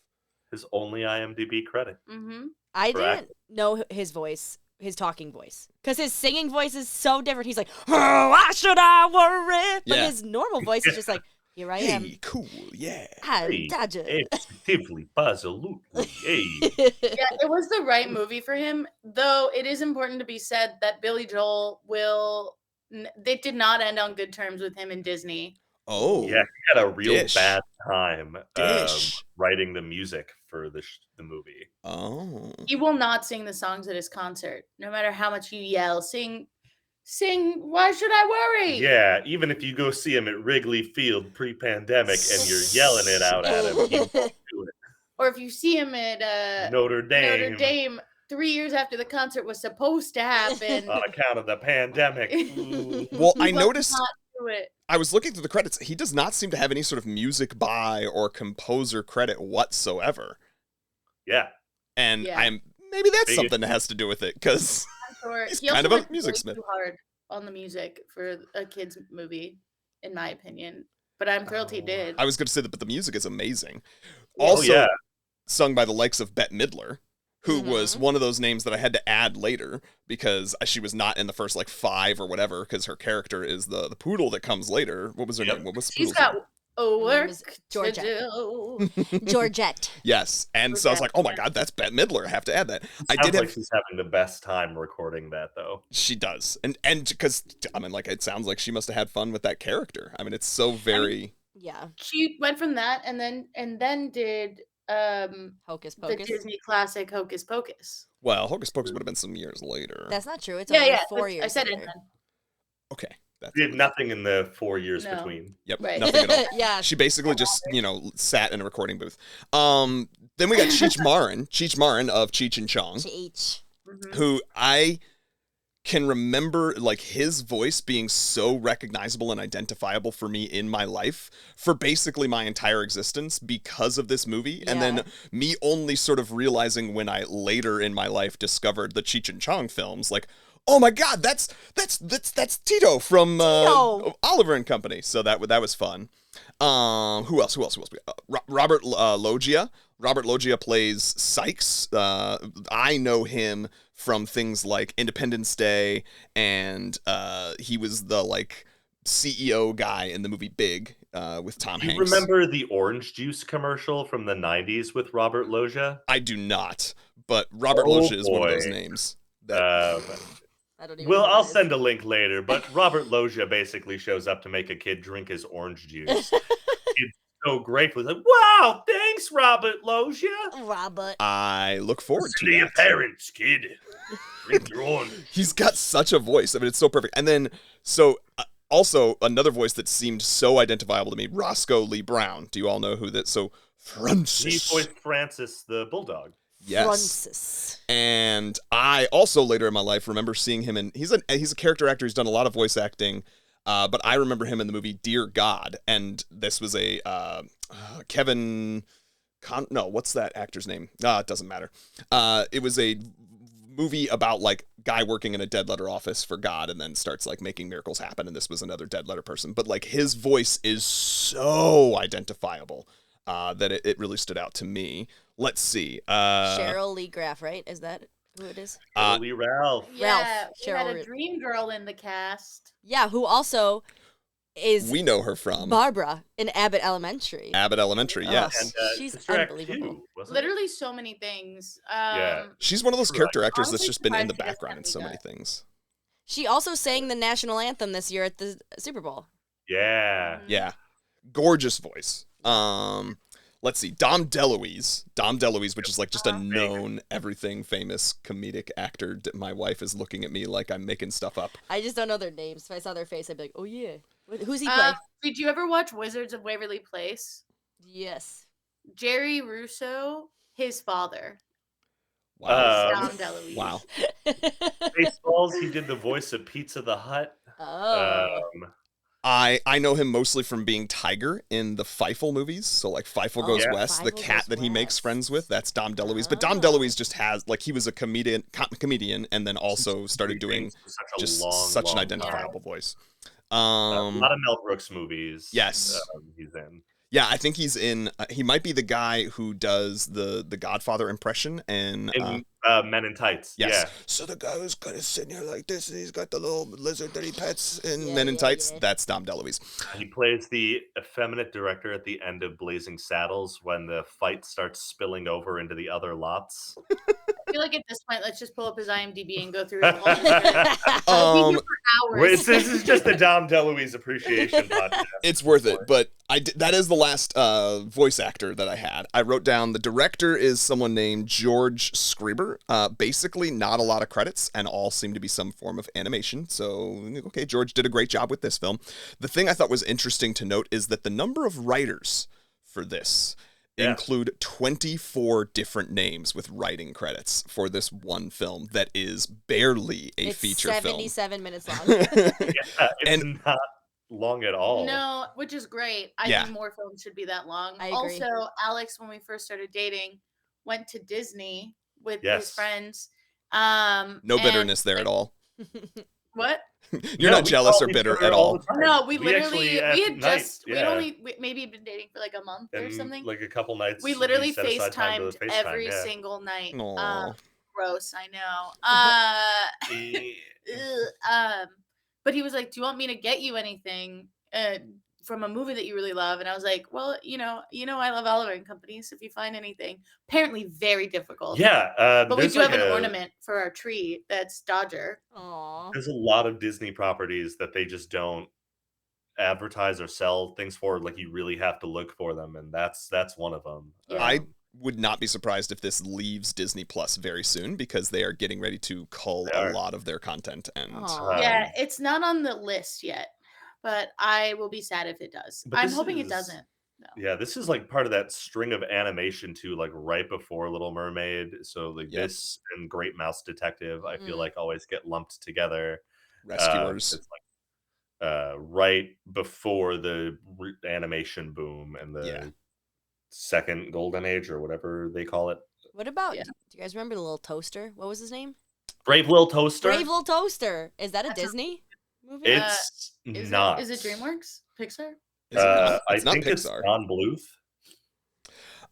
His only IMDb credit. Mm-hmm. I Correct. didn't know his voice, his talking voice, because his singing voice is so different. He's like, oh, why should I worry? But Yeah. his normal voice is just like, here I am. Hey, cool, yeah. I'm Hey, Dodger. Positively, absolutely. Hey. Yeah, it was the right movie for him. Though it is important to be said that Billy Joel they did not end on good terms with him in Disney. Oh, Yeah, he had a real Dish. bad time Dish. writing the music for the movie. Oh. He will not sing the songs at his concert, no matter how much you yell. Sing. Why should I worry? Yeah, even if you go see him at Wrigley Field pre-pandemic and you're yelling it out at him, he won't do it. Or if you see him at Notre Dame, Notre Dame 3 years after the concert was supposed to happen. on account of the pandemic. Well, he I will noticed. not do it. I was looking through the credits. He does not seem to have any sort of music by or composer credit whatsoever. Yeah, And Yeah. maybe that's Biggest- something that has to do with it, because Or He's he kind also of a went music way smith. Too hard on the music for a kids movie, in my opinion. But I'm thrilled he did. I was going to say that, but the music is amazing. Oh, Also, yeah. sung by the likes of Bette Midler, who was Mhm. one of those names that I had to add later because she was not in the first 5 or whatever, because her character is the poodle that comes later. What was her Yep. name? What was the She's poodle's got name? a work is to Georgette. do. Georgette. Yes, and so I was like, oh my Yeah. God, that's Bette Midler. I have to add that. I Sounds did like have. she's having the best time recording that, though. She does, and because it sounds like she must have had fun with that character. I mean, it's so very. Yeah. She went from that and then did Hocus the Pocus. Disney classic Hocus Pocus. Well, Hocus Pocus would have been some years later. That's not true. It's Yeah, only yeah. 4 I years. said it later. then. Okay, that's She did nothing in the 4 years No. between. Yep, Right. nothing at all. Yeah. She basically just, sat in a recording booth. Then we got Cheech Marin of Cheech and Chong, H. Mhm. who I can remember his voice being so recognizable and identifiable for me in my life for basically my entire existence because of this movie. And then me only sort of realizing when I later in my life discovered the Cheech and Chong films, oh my God, that's Tito from Tito. Oliver and Company. So that was fun. Who else? Robert Loggia. Robert Loggia plays Sykes. I know him from things like Independence Day, and he was the CEO guy in the movie Big with Tom Do you Hanks. remember the orange juice commercial from the 90s with Robert Loggia? I do not, but Robert Oh, Loggia is one of those boy. names. That I don't even. Well, know who I'll that is. send a link later, but Robert Loggia basically shows up to make a kid drink his orange juice. It's so grateful. He's like, wow, thanks, Robert Loggia. Robert. I look forward Listen to to your that. parents, kid. Drink your orange. He's got such a voice. I mean, it's so perfect. And then, also another voice that seemed so identifiable to me, Roscoe Lee Brown. Do you all know who that? So He Francis. voiced Francis the bulldog. Yes. Francis. And I also later in my life remember seeing him in. He's a character actor. He's done a lot of voice acting. But I remember him in the movie Dear God, and this was a Kevin. No, what's that actor's name? It doesn't matter. It was a movie about like guy working in a dead letter office for God, and then starts like making miracles happen. And this was another dead letter person, but like his voice is so identifiable that it really stood out to me. Let's see. Cheryl Lee Graff, right? Is that who it is? Holy Ralph. Yeah, we had Cheryl a dream girl in the cast. Yeah, who also is We know her from Barbara in Abbott Elementary. Abbott Elementary. Yes. And She's Sister Act unbelievable. 2, wasn't it? Literally so many things. Yeah. She's one of those Right. character actors that's Honestly just been in the surprised she doesn't background in have so any many gut. things. She also sang the national anthem this year at the Super Bowl. Yeah. Yeah. Gorgeous voice. Let's see. Dom DeLuise. Dom DeLuise, which is like just a known everything famous comedic actor. My wife is looking at me like I'm making stuff up. I just don't know their names. If I saw their face, I'd be like, oh yeah. Who's he play? Did you ever watch Wizards of Waverly Place? Yes. Jerry Russo, his father. Wow. Dom DeLuise. Wow. Baseballs, he did the voice of Pizza the Hut. Oh. I know him mostly from being Tiger in the Feifel movies. So like Feifel Goes Yeah. West, the Feifel cat Goes that he makes West. friends with, that's Dom DeLuise. But Dom Oh. DeLuise just has like he was a comedian and then also started doing just such an long identifiable voice. time. A lot of Mel Brooks movies. Yes. He's in. Yeah, I think he's in. He might be the guy who does the Godfather impression in. Men in Tights. Yes. Yeah. So the guy who's kind of sitting here like this, and he's got the little lizard that he pets in Yeah, Men in yeah, Tights. yeah. That's Dom DeLuise. He plays the effeminate director at the end of Blazing Saddles when the fight starts spilling over into the other lots. I feel like at this point, let's just pull up his IMDb and go through his whole career. We'll be here for hours. This is just the Dom DeLuise appreciation podcast. It's worth it, but that is the last voice actor that I had. I wrote down the director is someone named George Scriber. Basically, not a lot of credits, and all seem to be some form of animation. So, okay, George did a great job with this film. The thing I thought was interesting to note is that the number of writers for this include 24 different names with writing credits for this one film that is barely a It's feature film. 77 minutes long. It's not long at all. No, which is great. I Yeah. think more films should be that long. I agree. Also, Alex, when we first started dating, went to Disney with his Yes. friends. No and, bitterness there at all. What? You're No, not we jealous call or each bitter other at all. the time. No, we literally actually we at had night, just yeah. we maybe been dating for like a month or And something. like a couple nights. We literally set aside time FaceTimed to FaceTime, every yeah. single night. Aw. Gross, I know. But he was like, "Do you want me to get you anything from a movie that you really love?" And I was like, "Well, I love Oliver and Company. So if you find anything, apparently very difficult. Yeah, but we there's do like have an a- ornament for our tree that's Dodger. Aw. There's a lot of Disney properties that they just don't advertise or sell things for. Like you really have to look for them, and that's one of them. Yeah. I would not be surprised if this leaves Disney Plus very soon because they are getting ready to cull They a are. lot of their content. And Aw. Yeah, it's not on the list yet, but I will be sad if it does. But I'm this hoping it is- doesn't. Yeah, this is like part of that string of animation too, like right before Little Mermaid. So like Yep. this and Great Mouse Detective, I feel Mhm. like always get lumped together. Rescuers. It's like right before the animation boom and the Yeah. second golden age or whatever they call it. What about, Yeah. do you guys remember the little toaster? What was his name? Brave Little Toaster. Brave Little Toaster. Is that a That's a- Disney movie? It's Is not. Is it DreamWorks? Pixar? Is it not? I It's not think it's Pixar. Don Bluth.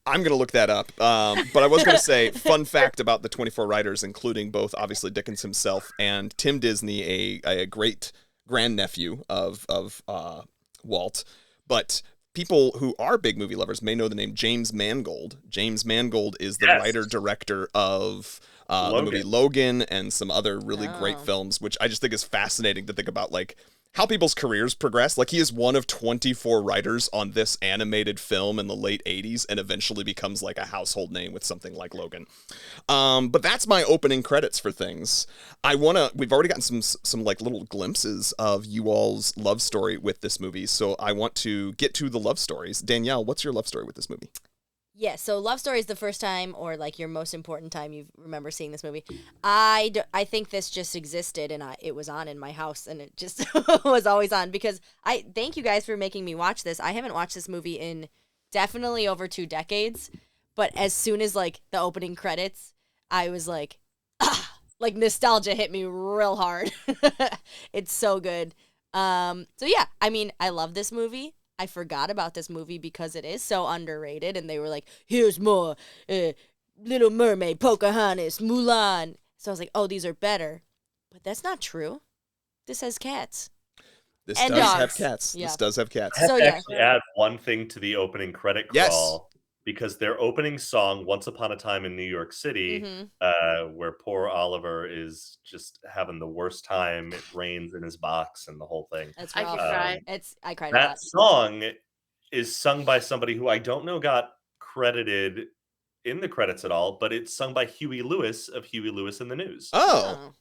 I'm going to look that up. But I was going to say, fun fact about the 24 writers, including both, obviously, Dickens himself and Tim Disney, a great grandnephew of Walt. But people who are big movie lovers may know the name James Mangold. James Mangold is the Yes. writer-director of the movie Logan and some other really great Oh. films, which I just think is fascinating to think about, like, how people's careers progress. Like, he is one of 24 writers on this animated film in the late 80s and eventually becomes, like, a household name with something like Logan. But that's my opening credits for things. We've already gotten some like little glimpses of you all's love story with this movie, so I want to get to the love stories. Danielle, what's your love story with this movie? Yeah, so love story is the first time or like your most important time you remember seeing this movie. I think this just existed and it was on in my house and it just was always on because I thank you guys for making me watch this. I haven't watched this movie in definitely over 2 decades, but as soon as like the opening credits, I was like, like nostalgia hit me real hard. It's so good. So yeah, I mean, I love this movie. I forgot about this movie because it is so underrated, and they were like, here's more Little Mermaid, Pocahontas, Mulan. So I was like, oh, these are better. But that's not true. This has cats. This And does dogs. have cats. Yeah. This does have cats. I have So, to yeah. actually add one thing to the opening credit Yes. crawl because their opening song, Once Upon a Time in New York City, where poor Oliver is just having the worst time. It rains in his box and the whole thing. That's I rough. could cry. I cried a lot. That song is sung by somebody who I don't know got credited in the credits at all, but it's sung by Huey Lewis of Huey Lewis and the News. Oh,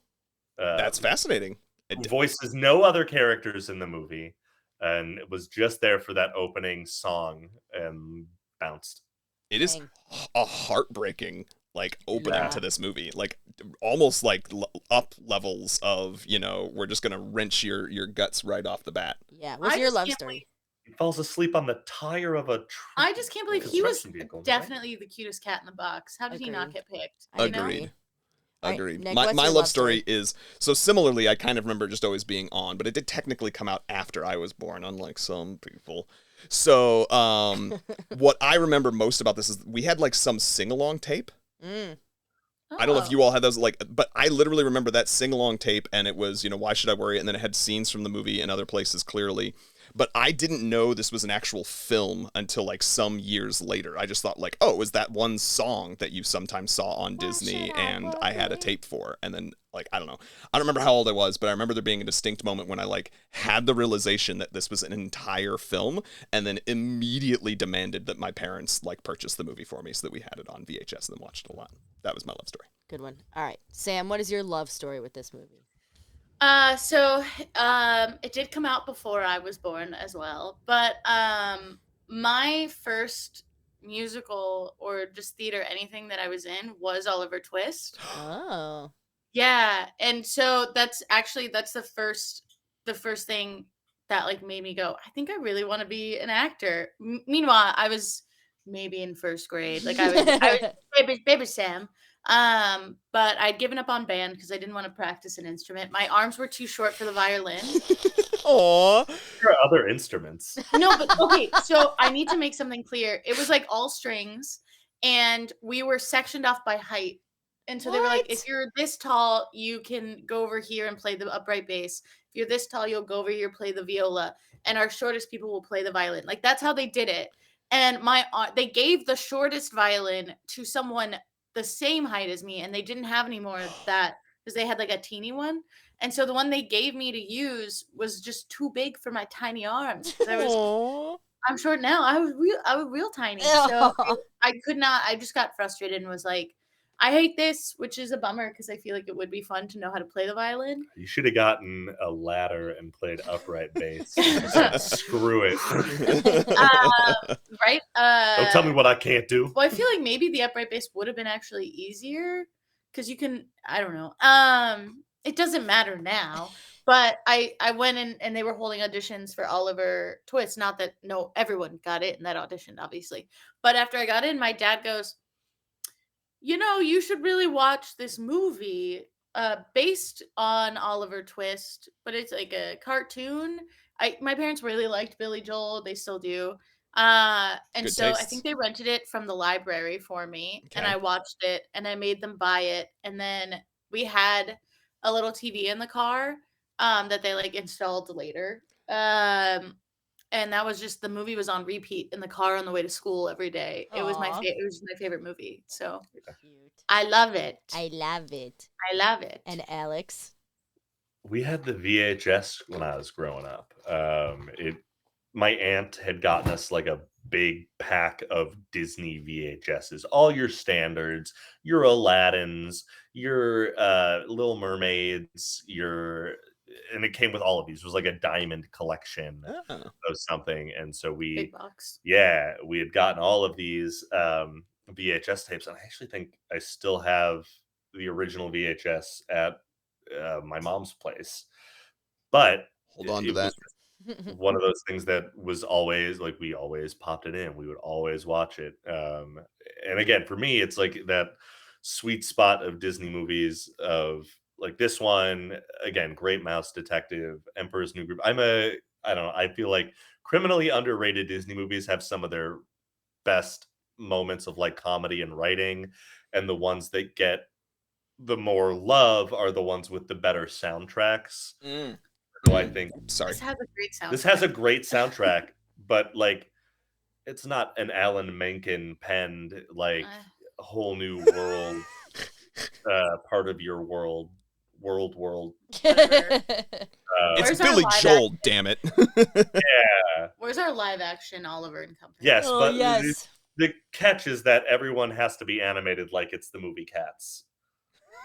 Uh, that's fascinating. who voices no other characters in the movie, and it was just there for that opening song and bounced. It is Dang. a heartbreaking like opening Yeah. to this movie, like almost like up levels of, you know, we're just gonna wrench your guts right off the bat. Yeah. What's I your just love can't story? He falls asleep on the tire of a I just can't believe he was construction vehicle, right? definitely the cutest cat in the box. How did he not Agreed. get picked? I You know? Agreed. All right, Agreed. Nick, My what's your love love story is so similarly. I kind of remember just always being on, but it did technically come out after I was born, unlike some people. So, what I remember most about this is we had like some sing along tape. I don't know if Oh. you all had those, like, but I literally remember that sing along tape, and it was, you know, Why Should I Worry? And then it had scenes from the movie and other places clearly. But I didn't know this was an actual film until like some years later. I just thought like, oh, it was that one song that you sometimes saw on Disney, and I had a tape for. And then like, I don't know. I don't remember how old I was, but I remember there being a distinct moment when I like had the realization that this was an entire film, and then immediately demanded that my parents like purchase the movie for me so that we had it on VHS and then watched it a lot. That was my love story. Good one. All right. Sam, what is your love story with this movie? It did come out before I was born as well, but my first musical or just theater anything that I was in was Oliver Twist. Oh. Yeah, and so that's the first thing that like made me go, I think I really want to be an actor. Meanwhile, I was maybe in first grade, like I was baby Sam. But I'd given up on band because I didn't want to practice an instrument. My arms were too short for the violin. Aww. There are other instruments. No, but okay, so I need to make something clear. It was like all strings, and we were sectioned off by height. And so they were like, What? if you're this tall, you can go over here and play the upright bass. If you're this tall, you'll go over here, play the viola, and our shortest people will play the violin. Like that's how they did it. And they gave the shortest violin to someone the same height as me, and they didn't have any more of that because they had like a teeny one. And so the one they gave me to use was just too big for my tiny arms. 'Cause I'm short now. I was real tiny. So I could not. I just got frustrated and was like, I hate this, which is a bummer because I feel like it would be fun to know how to play the violin. You should have gotten a ladder and played upright bass. Screw it. Right? Don't tell me what I can't do. Well, I feel like maybe the upright bass would have been actually easier because you can. I don't know. It doesn't matter now. But I went in and they were holding auditions for Oliver Twist. Not that everyone got it in that audition, obviously. But after I got in, my dad goes, you should really watch this movie based on Oliver Twist, but it's like a cartoon. My parents really liked Billy Joel. They still do. And Good so I tastes. think they rented it from the library for me, and Okay. I watched it, and I made them buy it. And then we had a little TV in the car that they like installed later. and that was just the movie was on repeat in the car on the way to school every day. It was Aw. it was my favorite movie. So Cute. I love it. I love it. I love it. And Alex? We had the VHS when I was growing up. My aunt had gotten us like a big pack of Disney VHSs, all your standards, your Aladdins, your Little Mermaids, and it came with all of these. It was like a diamond collection Oh. of something, and so Big box. we had gotten all of these VHS tapes, and I actually think I still have the original VHS at my mom's place, but Hold on to it that. was one of those things that was always like we always popped it in. We would always watch it. And again, for me, it's like that sweet spot of Disney movies of like this one again, Great Mouse Detective, Emperor's New Groove. I don't know. I feel like criminally underrated Disney movies have some of their best moments of like comedy and writing, and the ones that get the more love are the ones with the better soundtracks. So I think Sorry. This has a great sound. this has a great soundtrack, but like it's not an Alan Menken penned like a whole new world part of your world. Whatever. It's Where's our Billy live Joel, damn it. Where's our live action Oliver and Company? Yes, Oh, but yes. the catch is that everyone has to be animated like it's the movie Cats.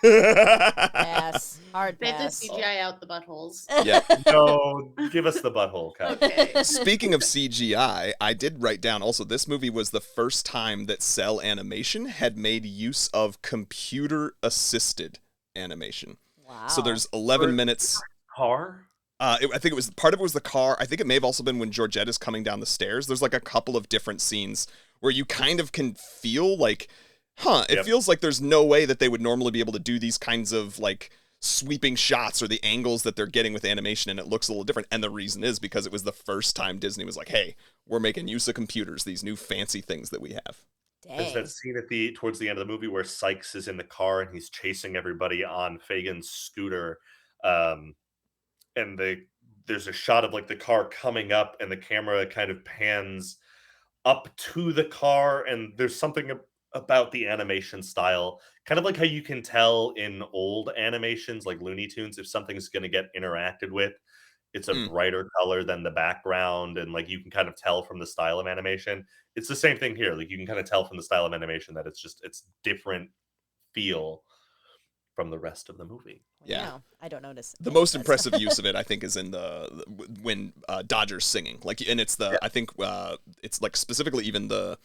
Pass. Hard They have to pass. CGI out the buttholes. Yep. No, give us the butthole cut. Okay. Speaking of CGI, I did write down also this movie was the first time that Cell Animation had made use of computer assisted animation. Wow. So there's 11 minutes. Car? I think it was part of it was the car. I think it may have also been when Georgette is coming down the stairs. There's like a couple of different scenes where you kind of can feel like, it Yep. feels like there's no way that they would normally be able to do these kinds of like sweeping shots or the angles that they're getting with animation, and it looks a little different. And the reason is because it was the first time Disney was like, hey, we're making use of computers, these new fancy things that we have. There's Dang. that scene towards the end of the movie where Sykes is in the car and he's chasing everybody on Fagin's scooter. And there's a shot of like the car coming up and the camera kind of pans up to the car, and there's something about the animation style, kind of like how you can tell in old animations like Looney Tunes, if something's going to get interacted with, it's a brighter color than the background, and like you can kind of tell from the style of animation. It's the same thing here. Like you can kind of tell from the style of animation that it's different feel from the rest of the movie. Yeah. No, I don't notice. The any of most that impressive stuff. use of it, I think, is in when Dodger's singing, like, and it's I think it's like specifically even the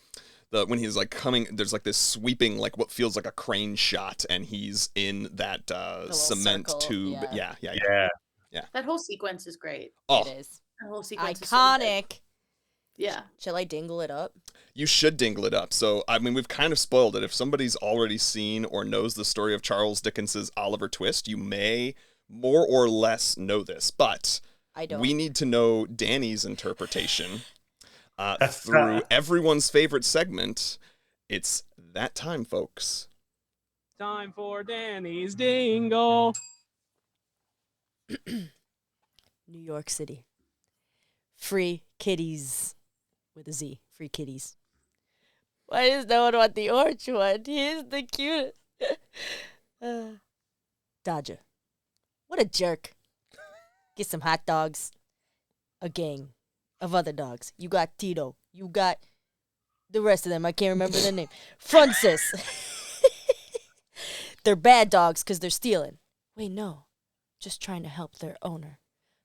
when he's like coming, there's like this sweeping, like what feels like a crane shot, and he's in that cement circle, tube. yeah. Yeah. That whole sequence is great. Oh, It is. That whole sequence is so good. Iconic. Yeah. Shall I dingle it up? you should dingle it up. So, I mean, we've kind of spoiled it. If somebody's already seen or knows the story of Charles Dickens's Oliver Twist, you may more or less know this, but I don't. we need to know Danny's interpretation through everyone's favorite segment. It's that time, folks. Time for Danny's Dingle. New York City. Free kitties. With a Z. Free kitties. Why does no one want the orange one? He's the cutest. Dodger. What a jerk. Get some hot dogs. A gang of other dogs. You got Tito. You got the rest of them. I can't remember their name. Francis. They're bad dogs because they're stealing. Wait, no. Just trying to help their owner.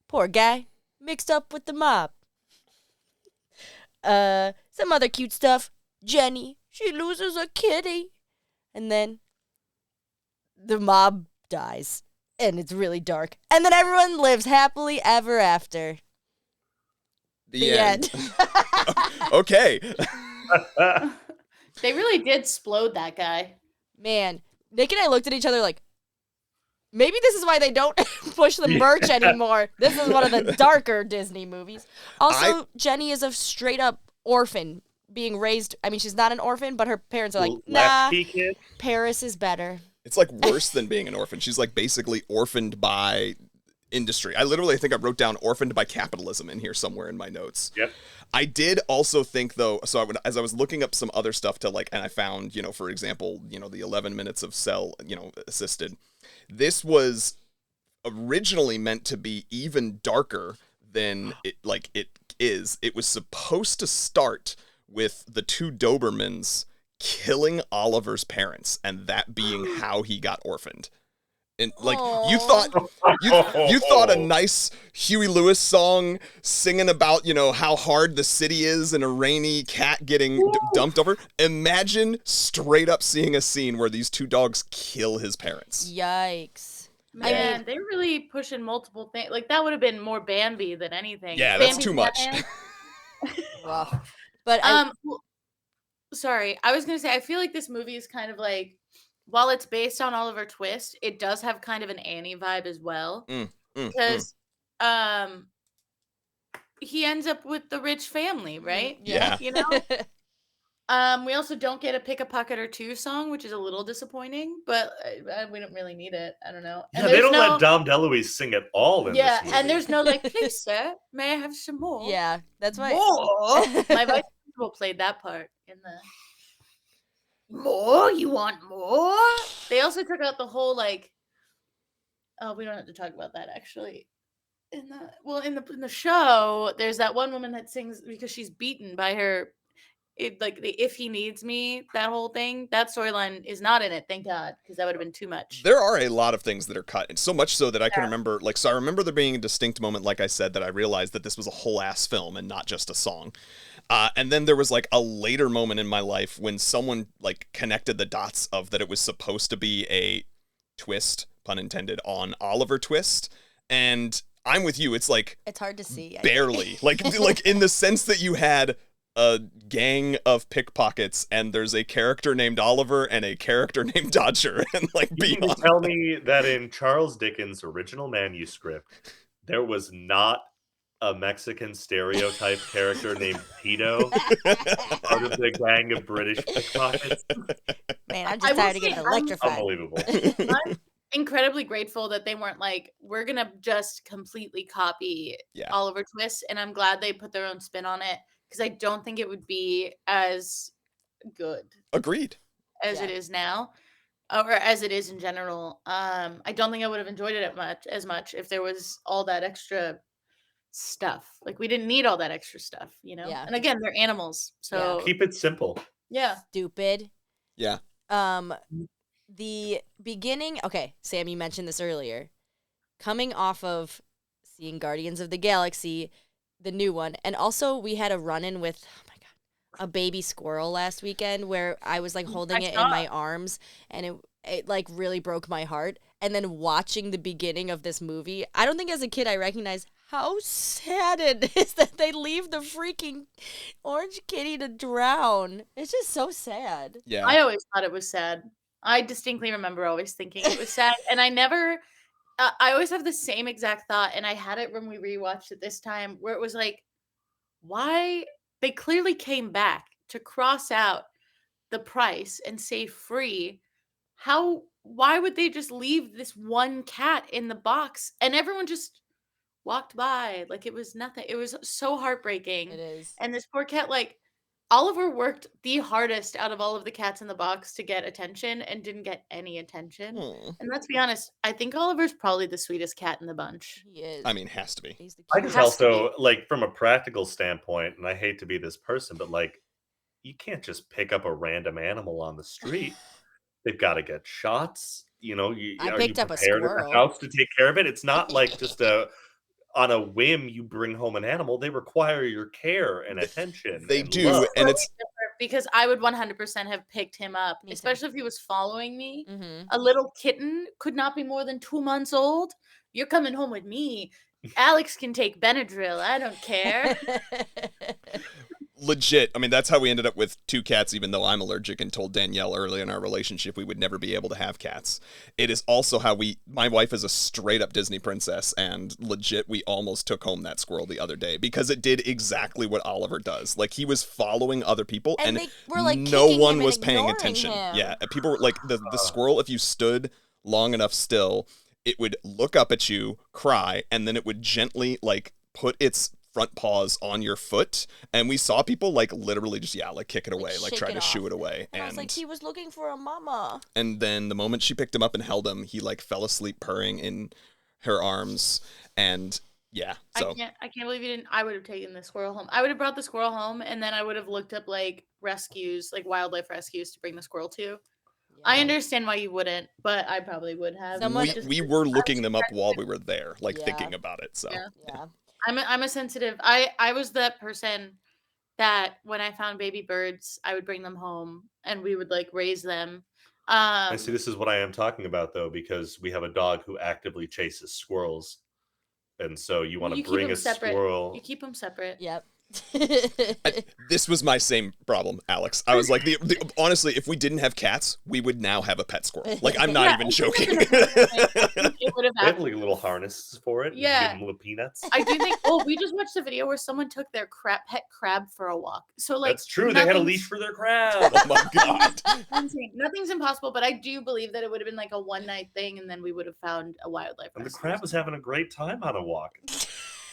Poor guy. Mixed up with the mob. Some other cute stuff. Jenny. She loses a kitty. And then the mob dies. And it's really dark. And then everyone lives happily ever after. The end. Okay. They really did explode that guy. Man, Nick and I looked at each other like, maybe this is why they don't push the merch anymore. This is one of the darker Disney movies. Also, Jenny is a straight up orphan being raised. I mean, she's not an orphan, but her parents are like, nah, Latchkey kid. Paris is better. It's like worse than being an orphan. She's like basically orphaned by industry. I literally think I wrote down orphaned by capitalism in here somewhere in my notes. Yep. I did also think, though, so as I was looking up some other stuff to like, and I found, for example, the 11 minutes of cell, assisted. This was originally meant to be even darker than it is. It was supposed to start with the two Dobermans killing Oliver's parents, and that being how he got orphaned. And like you thought a nice Huey Lewis song singing about how hard the city is and a rainy cat getting dumped over. Imagine straight up seeing a scene where these two dogs kill his parents. Yikes! Man, they're really pushing multiple things. Like that would have been more Bambi than anything. Yeah, Bambi that's too much. Wow. But sorry, I was gonna say I feel like this movie is kind of like, while it's based on Oliver Twist, it does have kind of an Annie vibe as well. Because he ends up with the rich family, right? Yeah. We also don't get a Pick a Pocket or Two song, which is a little disappointing, but we don't really need it. I don't know. Yeah, they don't let Dom DeLuise sing at all in this movie. And there's no like, please, sir, may I have some more? Yeah, that's why. More? My vice principal played that part in the... More? You want more? They also took out the whole like... Oh, we don't have to talk about that actually. In the show, there's that one woman that sings because she's beaten by her... If he needs me, that whole thing, that storyline is not in it, thank God, because that would have been too much. There are a lot of things that are cut, and so much so that I can remember, I remember there being a distinct moment, like I said, that I realized that this was a whole ass film and not just a song. And then there was like a later moment in my life when someone like connected the dots of that it was supposed to be a twist, pun intended, on Oliver Twist, and I'm with you. It's like it's hard to see. Barely, like in the sense that you had a gang of pickpockets and there's a character named Oliver and a character named Dodger, and like you beyond. Tell me that in Charles Dickens' original manuscript, there was not a Mexican stereotype character named Tito, part of the gang of British pickpockets. Man, I'm just tired of getting electrified. Unbelievable. I'm incredibly grateful that they weren't like, we're gonna just completely copy Oliver Twist, and I'm glad they put their own spin on it, because I don't think it would be as good. Agreed. As it is now, or as it is in general. I don't think I would have enjoyed it as much if there was all that extra stuff. Like, we didn't need all that extra stuff, Yeah. And again, they're animals, so keep it simple. Yeah. Stupid. Yeah. The beginning. Okay, Sam, you mentioned this earlier. Coming off of seeing Guardians of the Galaxy, the new one, and also we had a run-in with a baby squirrel last weekend where I was like holding it in my arms, and it like really broke my heart. And then watching the beginning of this movie, I don't think as a kid I recognized how sad it is that they leave the freaking orange kitty to drown. It's just so sad. Yeah. I always thought it was sad. I distinctly remember always thinking it was sad, and I never... I always have the same exact thought, and I had it when we rewatched it this time, where it was like, why? They clearly came back to cross out the price and say free. Why would they just leave this one cat in the box? And everyone just walked by like it was nothing. It was so heartbreaking. It is. And this poor cat, like, Oliver worked the hardest out of all of the cats in the box to get attention and didn't get any attention. And let's be honest, I think Oliver's probably the sweetest cat in the bunch. He is. I mean, has to be. He's the I cutest. just also, like, from a practical standpoint, and I hate to be this person, but like, you can't just pick up a random animal on the street. They've got to get shots. I are picked you up a prepared at squirrel. the house to take care of it? It's not like just on a whim you bring home an animal. They require your care and attention. They and do, love. and it's because I would 100% have picked him up, Me too. especially if he was following me. Mm-hmm. A little kitten could not be more than 2 months old. You're coming home with me. Alex can take Benadryl. I don't care. legit. I mean, that's how we ended up with 2 cats, even though I'm allergic and told Danielle early in our relationship we would never be able to have cats. It is also how my wife is a straight up Disney princess, and legit, we almost took home that squirrel the other day because it did exactly what Oliver does. Like, he was following other people, and they were, like, no kicking one him and was paying ignoring attention. him. Yeah, people were like, the squirrel, if you stood long enough still, it would look up at you, cry, and then it would gently like put its front paws on your foot. And we saw people like literally just like kick it away, like shake try it to off. shoo it away. And I was like, he was looking for a mama. And then the moment she picked him up and held him, he like fell asleep purring in her arms. And yeah, so I can't believe you didn't. I would have taken the squirrel home. I would have brought the squirrel home, and then I would have looked up like rescues, like wildlife rescues, to bring the squirrel to. I understand why you wouldn't, but I probably would have. we were looking them up while we were there, like thinking about it. So yeah. I'm a sensitive. I was that person that when I found baby birds, I would bring them home and we would like raise them. I see. This is what I am talking about, though, because we have a dog who actively chases squirrels, and so you want to bring a squirrel. You keep them separate. Yep. This was my same problem, Alex. I was like, honestly, if we didn't have cats, we would now have a pet squirrel. Like, I'm not even joking. It would have They have like little harnesses for it. Yeah. Give them little peanuts. I do think. Oh, we just watched a video where someone took their pet crab for a walk. So like, that's true. They had a leash for their crab. Oh my god. Nothing's impossible, but I do believe that it would have been like a one night thing, and then we would have found a wildlife. And the crab was having a great time on a walk.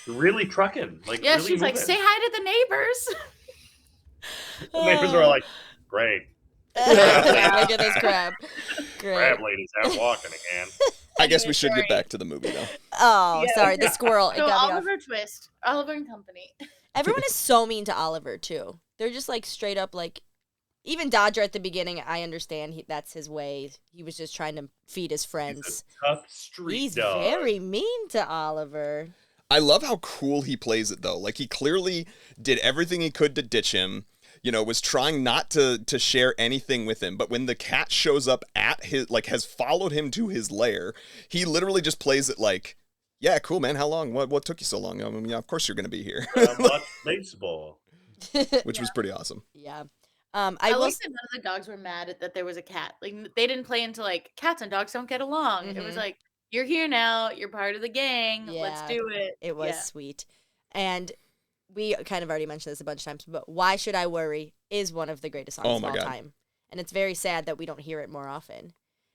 Really trucking. Like, yeah, really she's like, moving. say hi to the neighbors. The neighbors are like, great. Look at this crab. Great. Crab lady's out walking again. I guess we should get back to the movie, though. Oh, Yeah. sorry, the squirrel. It So got me off. Oliver Twist, Oliver and Company. Everyone is so mean to Oliver too. They're just like straight up like. Even Dodger at the beginning, I understand that's his way. He was just trying to feed his friends. He's a tough street He's dog. very mean to Oliver. I love how cool he plays it, though. Like, he clearly did everything he could to ditch him, you know, was trying not to share anything with him. But when the cat shows up at his, like, has followed him to his lair, he literally just plays it like, yeah, cool, man. How long? What took you so long? I mean, yeah, of course you're going to be here. Watch baseball. Which was pretty awesome. Yeah. I like that none of the dogs were mad that there was a cat. Like, they didn't play into like cats and dogs don't get along. It was like, you're here now. You're part of the gang. Let's do it. It was sweet. And we kind of already mentioned this a bunch of times, but Why Should I Worry is one of the greatest songs of all time. And it's very sad that we don't hear it more often.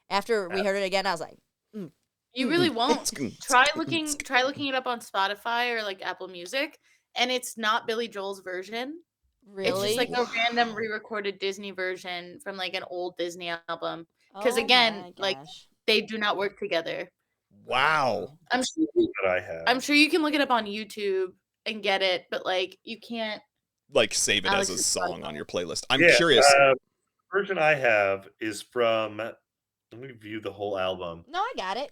After we heard it again, I was like, You really won't. Try looking it up on Spotify or like Apple Music, and it's not Billy Joel's version. Really? It's just like a random re-recorded Disney version from like an old Disney album. Because Oh again, my like gosh. they do not work together. Wow. I'm sure you can look it up on YouTube and get it, but like you can't Like, save it as a Alex's song Spotify. on your playlist. I'm curious. The version I have is from, let me view the whole album. No, I got it.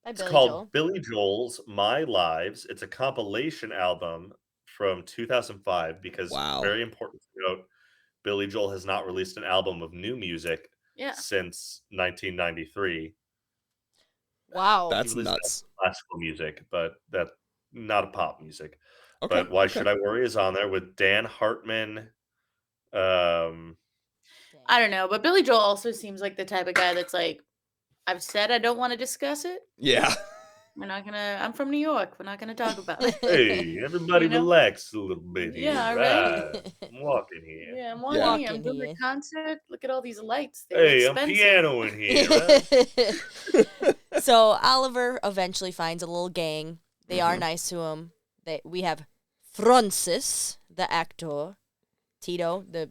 By It's Billy called Joel. Billy Joel's My Lives. It's a compilation album from 2005 because, very important to note, Billy Joel has not released an album of new music since 1993. Wow. That's nuts. Classical music, but that's not a pop music. Okay, But Why Should I Worry is on there with Dan Hartman. I don't know, but Billy Joel also seems like the type of guy that's like, I've said I don't want to discuss it. Yeah. I'm from New York. We're not gonna talk about it. Hey, everybody relax a little bit here. Yeah, right. I'm walking here. Yeah, I'm walking here. I'm doing a concert. Look at all these lights. Hey, I'm pianoing here. Right? So Oliver eventually finds a little gang. They are nice to him. We have Francis, the actor, Tito, the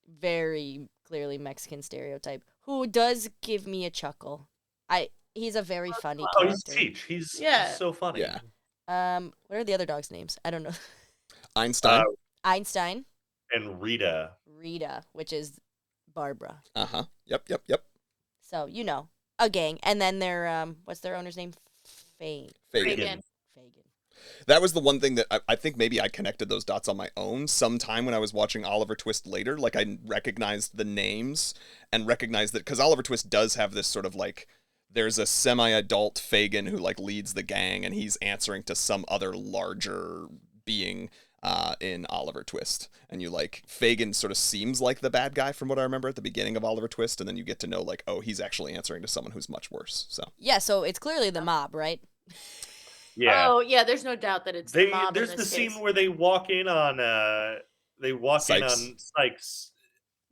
very clearly Mexican stereotype, who does give me a chuckle. He's a very funny character. He's Teach. He's so funny. Yeah. What are the other dogs' names? I don't know. Einstein. Einstein. And Rita. Rita, which is Barbara. Uh-huh. Yep. So, you know, a gang. And then their, what's their owner's name? Fagin. That was the one thing that I think maybe I connected those dots on my own sometime when I was watching Oliver Twist later. Like, I recognized the names and recognized that, because Oliver Twist does have this sort of like, there's a semi-adult Fagin who like leads the gang, and he's answering to some other larger being in Oliver Twist. And you like, Fagin sort of seems like the bad guy from what I remember at the beginning of Oliver Twist, and then you get to know like, oh, he's actually answering to someone who's much worse. So yeah, so it's clearly the mob, right? Yeah. Oh yeah, there's no doubt that it's the mob. There's in the this scene case. where they walk in on Sykes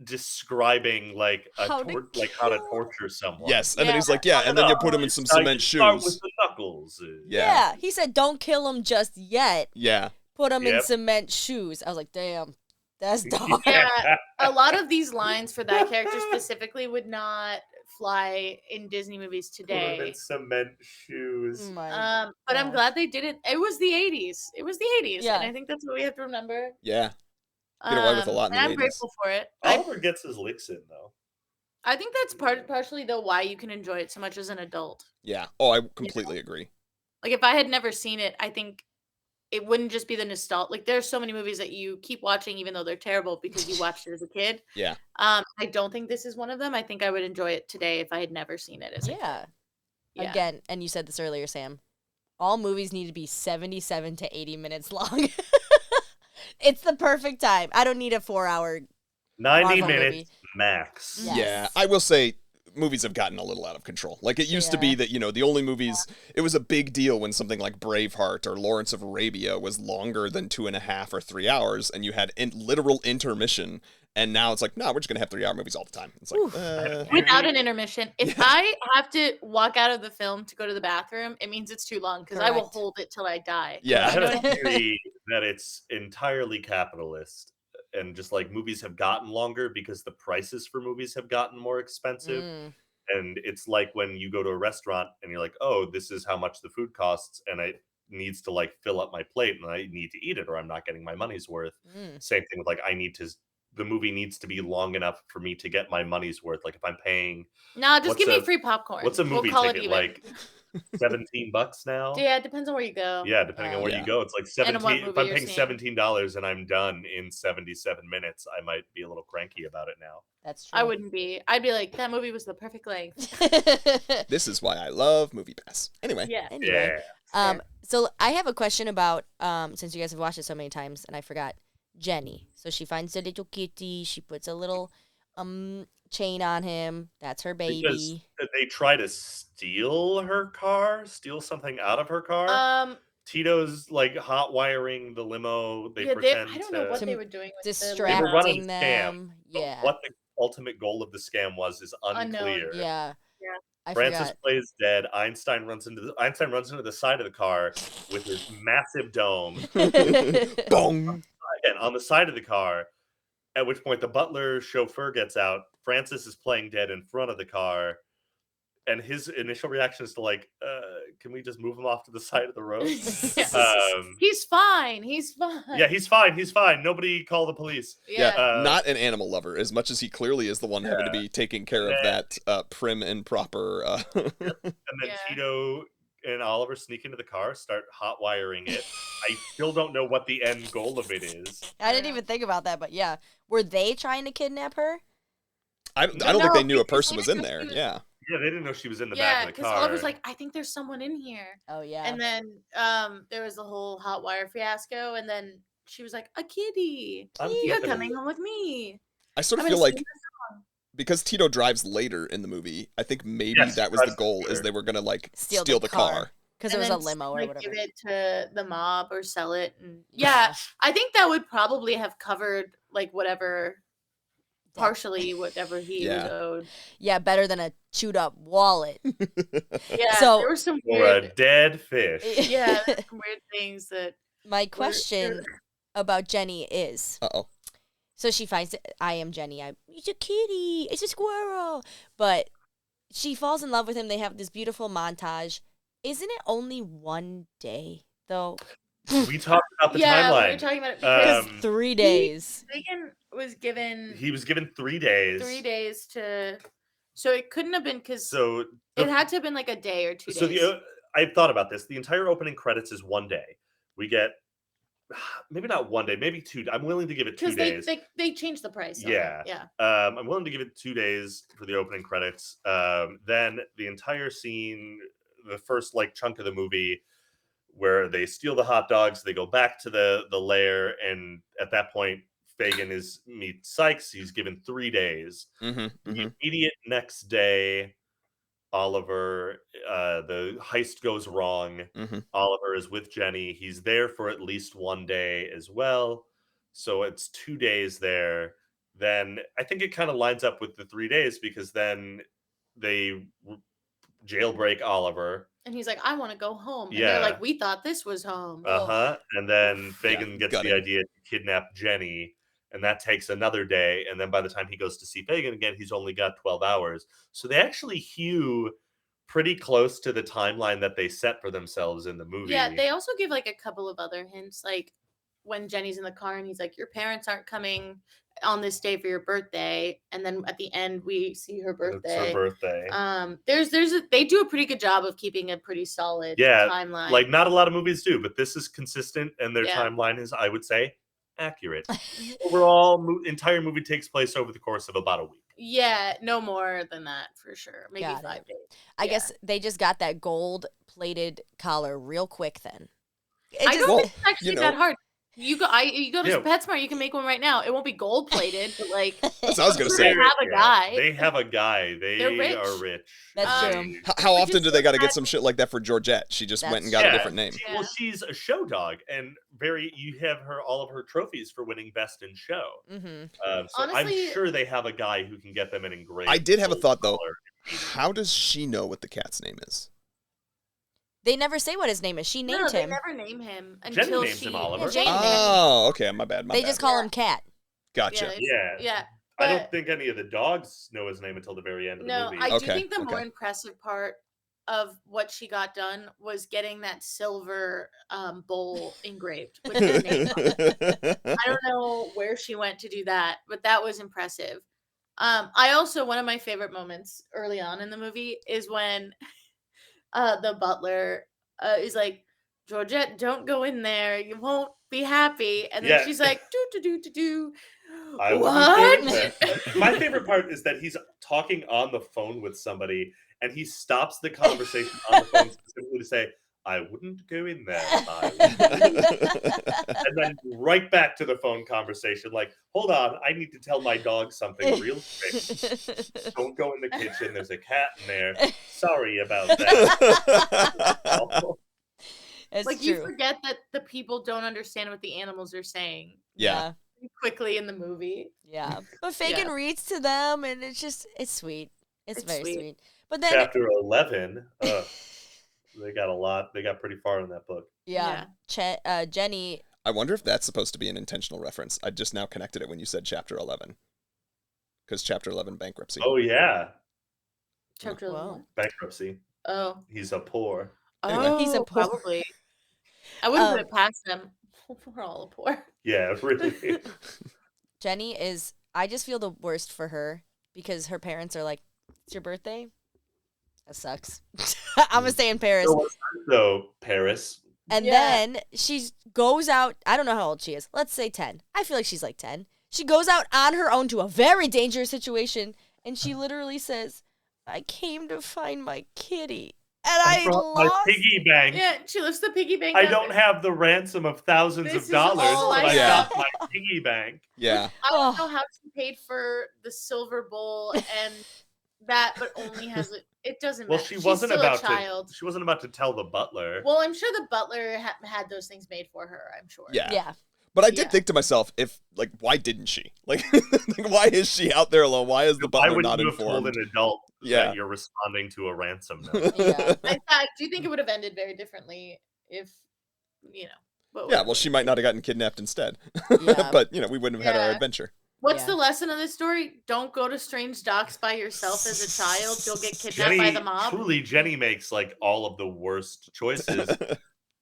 describing like How to how to kill. torture someone. Yes, and then Yeah. he's like, yeah, and then you put him in It's some time cement to start with shoes. the knuckles. Yeah. He said, "Don't kill him just yet. Yeah. Put him in Yep. cement shoes." I was like, "Damn, that's dark." Yeah, a lot of these lines for that character specifically would not fly in Disney movies Put him in today. cement shoes. Oh my But I'm gosh. glad they did it. It was the 80s. It was the 80s, Yeah. and I think that's what we have to remember. Yeah. Get away with a lot in and the I'm 80s. grateful for it. Oliver gets his licks in though. I think that's partially though why you can enjoy it so much as an adult. Yeah. Oh, I completely agree. Like if I had never seen it, I think it wouldn't just be the nostalgia. Like there's so many movies that you keep watching even though they're terrible because you watched it as a kid. Yeah. I don't think this is one of them. I think I would enjoy it today if I had never seen it as a kid. Yeah. Again, and you said this earlier, Sam. All movies need to be 77 to 80 minutes long. It's the perfect time. I don't need a 4-hour 90 Marvel minutes movie. max. Yes. Yeah, I will say movies have gotten a little out of control. Like it used to be Yeah. that, the only movies, it was a big deal when something like Braveheart or Lawrence of Arabia was longer than 2.5 or 3 hours and you had literal intermission. And now it's like, no, we're just going to have 3-hour movies all the time. It's like, Without an intermission. If I have to walk out of the film to go to the bathroom, it means it's too long because I will Correct. hold it till I die. I yeah. have a theory that it's entirely capitalist and just like movies have gotten longer because the prices for movies have gotten more expensive. Mm. And it's like when you go to a restaurant and you're like, oh, this is how much the food costs and it needs to like fill up my plate and I need to eat it or I'm not getting my money's worth. Mm. Same thing with like the movie needs to be long enough for me to get my money's worth. Like if I'm paying No, just What's give me a- free popcorn. what's a movie we'll call ticket it even. like $17 now? Yeah, it depends on where you go. Yeah, depending on where Yeah. you go, it's like And what 17. If movie I'm you're paying seeing. $17 and I'm done in 77 minutes, I might be a little cranky about it now. That's true. I wouldn't be. I'd be like, that movie was the perfect length. This is why I love Movie Pass. Anyway. Yeah. Anyway, Yeah. so I have a question about since you guys have watched it so many times and I forgot Jenny. So she finds a little kitty. She puts a little chain on him. That's her baby. Because they try to steal something out of her car. Tito's like hot wiring the limo. They pretend I don't know what to they were doing with They were running distracting a scam. them. But Yeah. what the ultimate goal of the scam was is Unknown. unclear. Yeah. Yeah. I Francis forgot. plays dead. Einstein runs into the side of the car with his massive dome. Bong. Again, on the side of the car, at which point the butler chauffeur gets out. Francis is playing dead in front of the car. And his initial reaction is to like, can we just move him off to the side of the road? He's fine. He's fine. Yeah, he's fine. He's fine. Nobody call the police. Yeah, not an animal lover, as much as he clearly is the one having to Yeah. be taking care of that prim and proper. And then Yeah. Tito and Oliver sneak into the car, start hot wiring it. I still don't know what the end goal of it is. I didn't even think about that, but yeah. Were they trying to kidnap her? I don't think they knew a because person they was didn't in know there. she was- Yeah. Yeah, they didn't know she was in the Yeah, back of the because car. Oliver's like, I think there's someone in here. Oh yeah. And then there was the whole hot wire fiasco, and then she was like, a kitty. I'm You're keeping coming it. home with me. I sort of I'm feel gonna like sing this song. because Tito drives later in the movie, I think maybe Yes, that was the drives goal, later. is they were gonna like Steal steal the the car. Because it And was a then, limo or like, whatever. give it to the mob or sell it. And yeah, I think that would probably have covered like whatever, partially whatever he was Yeah. owed. Yeah, better than a chewed up wallet. Yeah, So- there were some Or a weird, dead fish. yeah, there were some weird things that. My question about Jenny is, Uh-oh. so she finds it, I am Jenny. It's a kitty. It's a squirrel. But she falls in love with him. They have this beautiful montage. Isn't it only one day, though? We talked about the Yeah, we were timeline. talking about it because 3 days. Reagan was given He was given 3 days. 3 days to. So it couldn't have been because So it had to have been like a day or 2 So days. I've thought about this. The entire opening credits is 1 day. We get maybe not 1 day, maybe 2. I'm willing to give it 2 Because days. they changed the price. on it. Yeah. Yeah. I'm willing to give it 2 days for the opening credits. Then the entire scene, the first like chunk of the movie, where they steal the hot dogs, they go back to the lair, and at that point, Fagin meets Sykes. He's given 3 days. Mm-hmm. The immediate next day, Oliver, the heist goes wrong. Mm-hmm. Oliver is with Jenny. He's there for at least 1 day as well. So it's 2 days there. then I think it kind of lines up with the 3 days, because then they jailbreak Oliver. And he's like, I want to go home. And Yeah. they're like, we thought this was home. And then Fagin gets gutting. the idea to kidnap Jenny, and that takes another day. And then by the time he goes to see Fagin again, he's only got 12 hours. So they actually hew pretty close to the timeline that they set for themselves in the movie. Yeah, they also give like a couple of other hints, like when Jenny's in the car and he's like, your parents aren't coming on this day for your birthday, and then at the end we see her birthday. It's her birthday. They do a pretty good job of keeping a pretty solid timeline. Like not a lot of movies do, but this is consistent, and their Yeah. timeline is, I would say, accurate. Overall, entire movie takes place over the course of about a week. Yeah, no more than that for sure. Maybe Got 5 it. days. I Yeah. guess they just got that gold-plated collar real quick then. I don't Well, think it's actually you know- that hard. You go to Yeah. PetSmart, you can make one right now. It won't be gold plated, but like That's what I was gonna they say. have a guy. They have a guy. They're rich. Are rich. That's Um, true. How But often just do they got to that- get some shit like that for Georgette? She just went and got Yeah. a different name. Yeah. Well, she's a show dog, and you have all of her trophies for winning best in show. Mm-hmm. So Honestly- I'm sure they have a guy who can get them an engraved. I did have a gold thought, though. collar. How does she know what the cat's name is? They never say what his name is. She named No, they him. never name him Jenny until names him Oliver. Yeah, Jenny named him. Oh, okay. My bad. My They bad. just call Yeah. him Cat. Gotcha. Yeah. I don't think any of the dogs know his name until the very end of the No, movie. I do Okay, think the more okay. impressive part of what she got done was getting that silver bowl engraved with his name on it. I don't know where she went to do that, but that was impressive. I also, one of my favorite moments early on in the movie is when the butler is like, Georgette, don't go in there. You won't be happy. And then Yeah. she's like, do. I wouldn't What? do that. My favorite part is that he's talking on the phone with somebody, and he stops the conversation on the phone specifically to say, I wouldn't go in there. And then right back to the phone conversation, like, hold on, I need to tell my dog something real quick. Don't go in the kitchen. There's a cat in there. Sorry about that. It's Like, true. you forget that the people don't understand what the animals are saying Yeah. quickly in the movie. Yeah. But Fagin reads to them, and it's sweet. It's It's very sweet. sweet. But then, Chapter 11. They got a lot. They got pretty far in that book. Jenny. I wonder if that's supposed to be an intentional reference. I just now connected it when you said Chapter 11. Because Chapter 11, bankruptcy. Oh, yeah. Chapter Whoa. 11. Bankruptcy. Oh. He's a poor. Oh, He's a poor. probably. I wouldn't put it past them. We're all poor. Yeah, really. Jenny is. I just feel the worst for her because her parents are like, "It's your birthday." That sucks. I'm gonna stay in Paris. So, Paris. And Yeah. then she goes out. I don't know how old she is. Let's say 10. I feel like she's like 10. She goes out on her own to a very dangerous situation, and she literally says, "I came to find my kitty." And I brought my lost. piggy bank. Yeah, she lifts the piggy bank. I up. don't have the ransom of thousands This of is dollars, all but I I have. got my piggy bank. Yeah. I don't Oh. know how she paid for the silver bowl and that, but only has it. It doesn't Well, matter. she She's wasn't still about a child. to. She wasn't about to tell the butler. Well, I'm sure the butler had those things made for her. I'm sure. Yeah. Yeah. But I did Yeah. think to myself, why didn't she? Like, why is she out there alone? Why is the Why butler would not you have told informed? an adult Yeah. that you're responding to a ransom note? Yeah. I do think it would have ended very differently if, What Yeah, well, she might not have gotten kidnapped instead. Yeah. But, we wouldn't have had our Yeah. adventure. What's Yeah. the lesson of this story? Don't go to strange docks by yourself as a child. You'll get kidnapped by Jenny, the mob. truly, Jenny makes like all of the worst choices,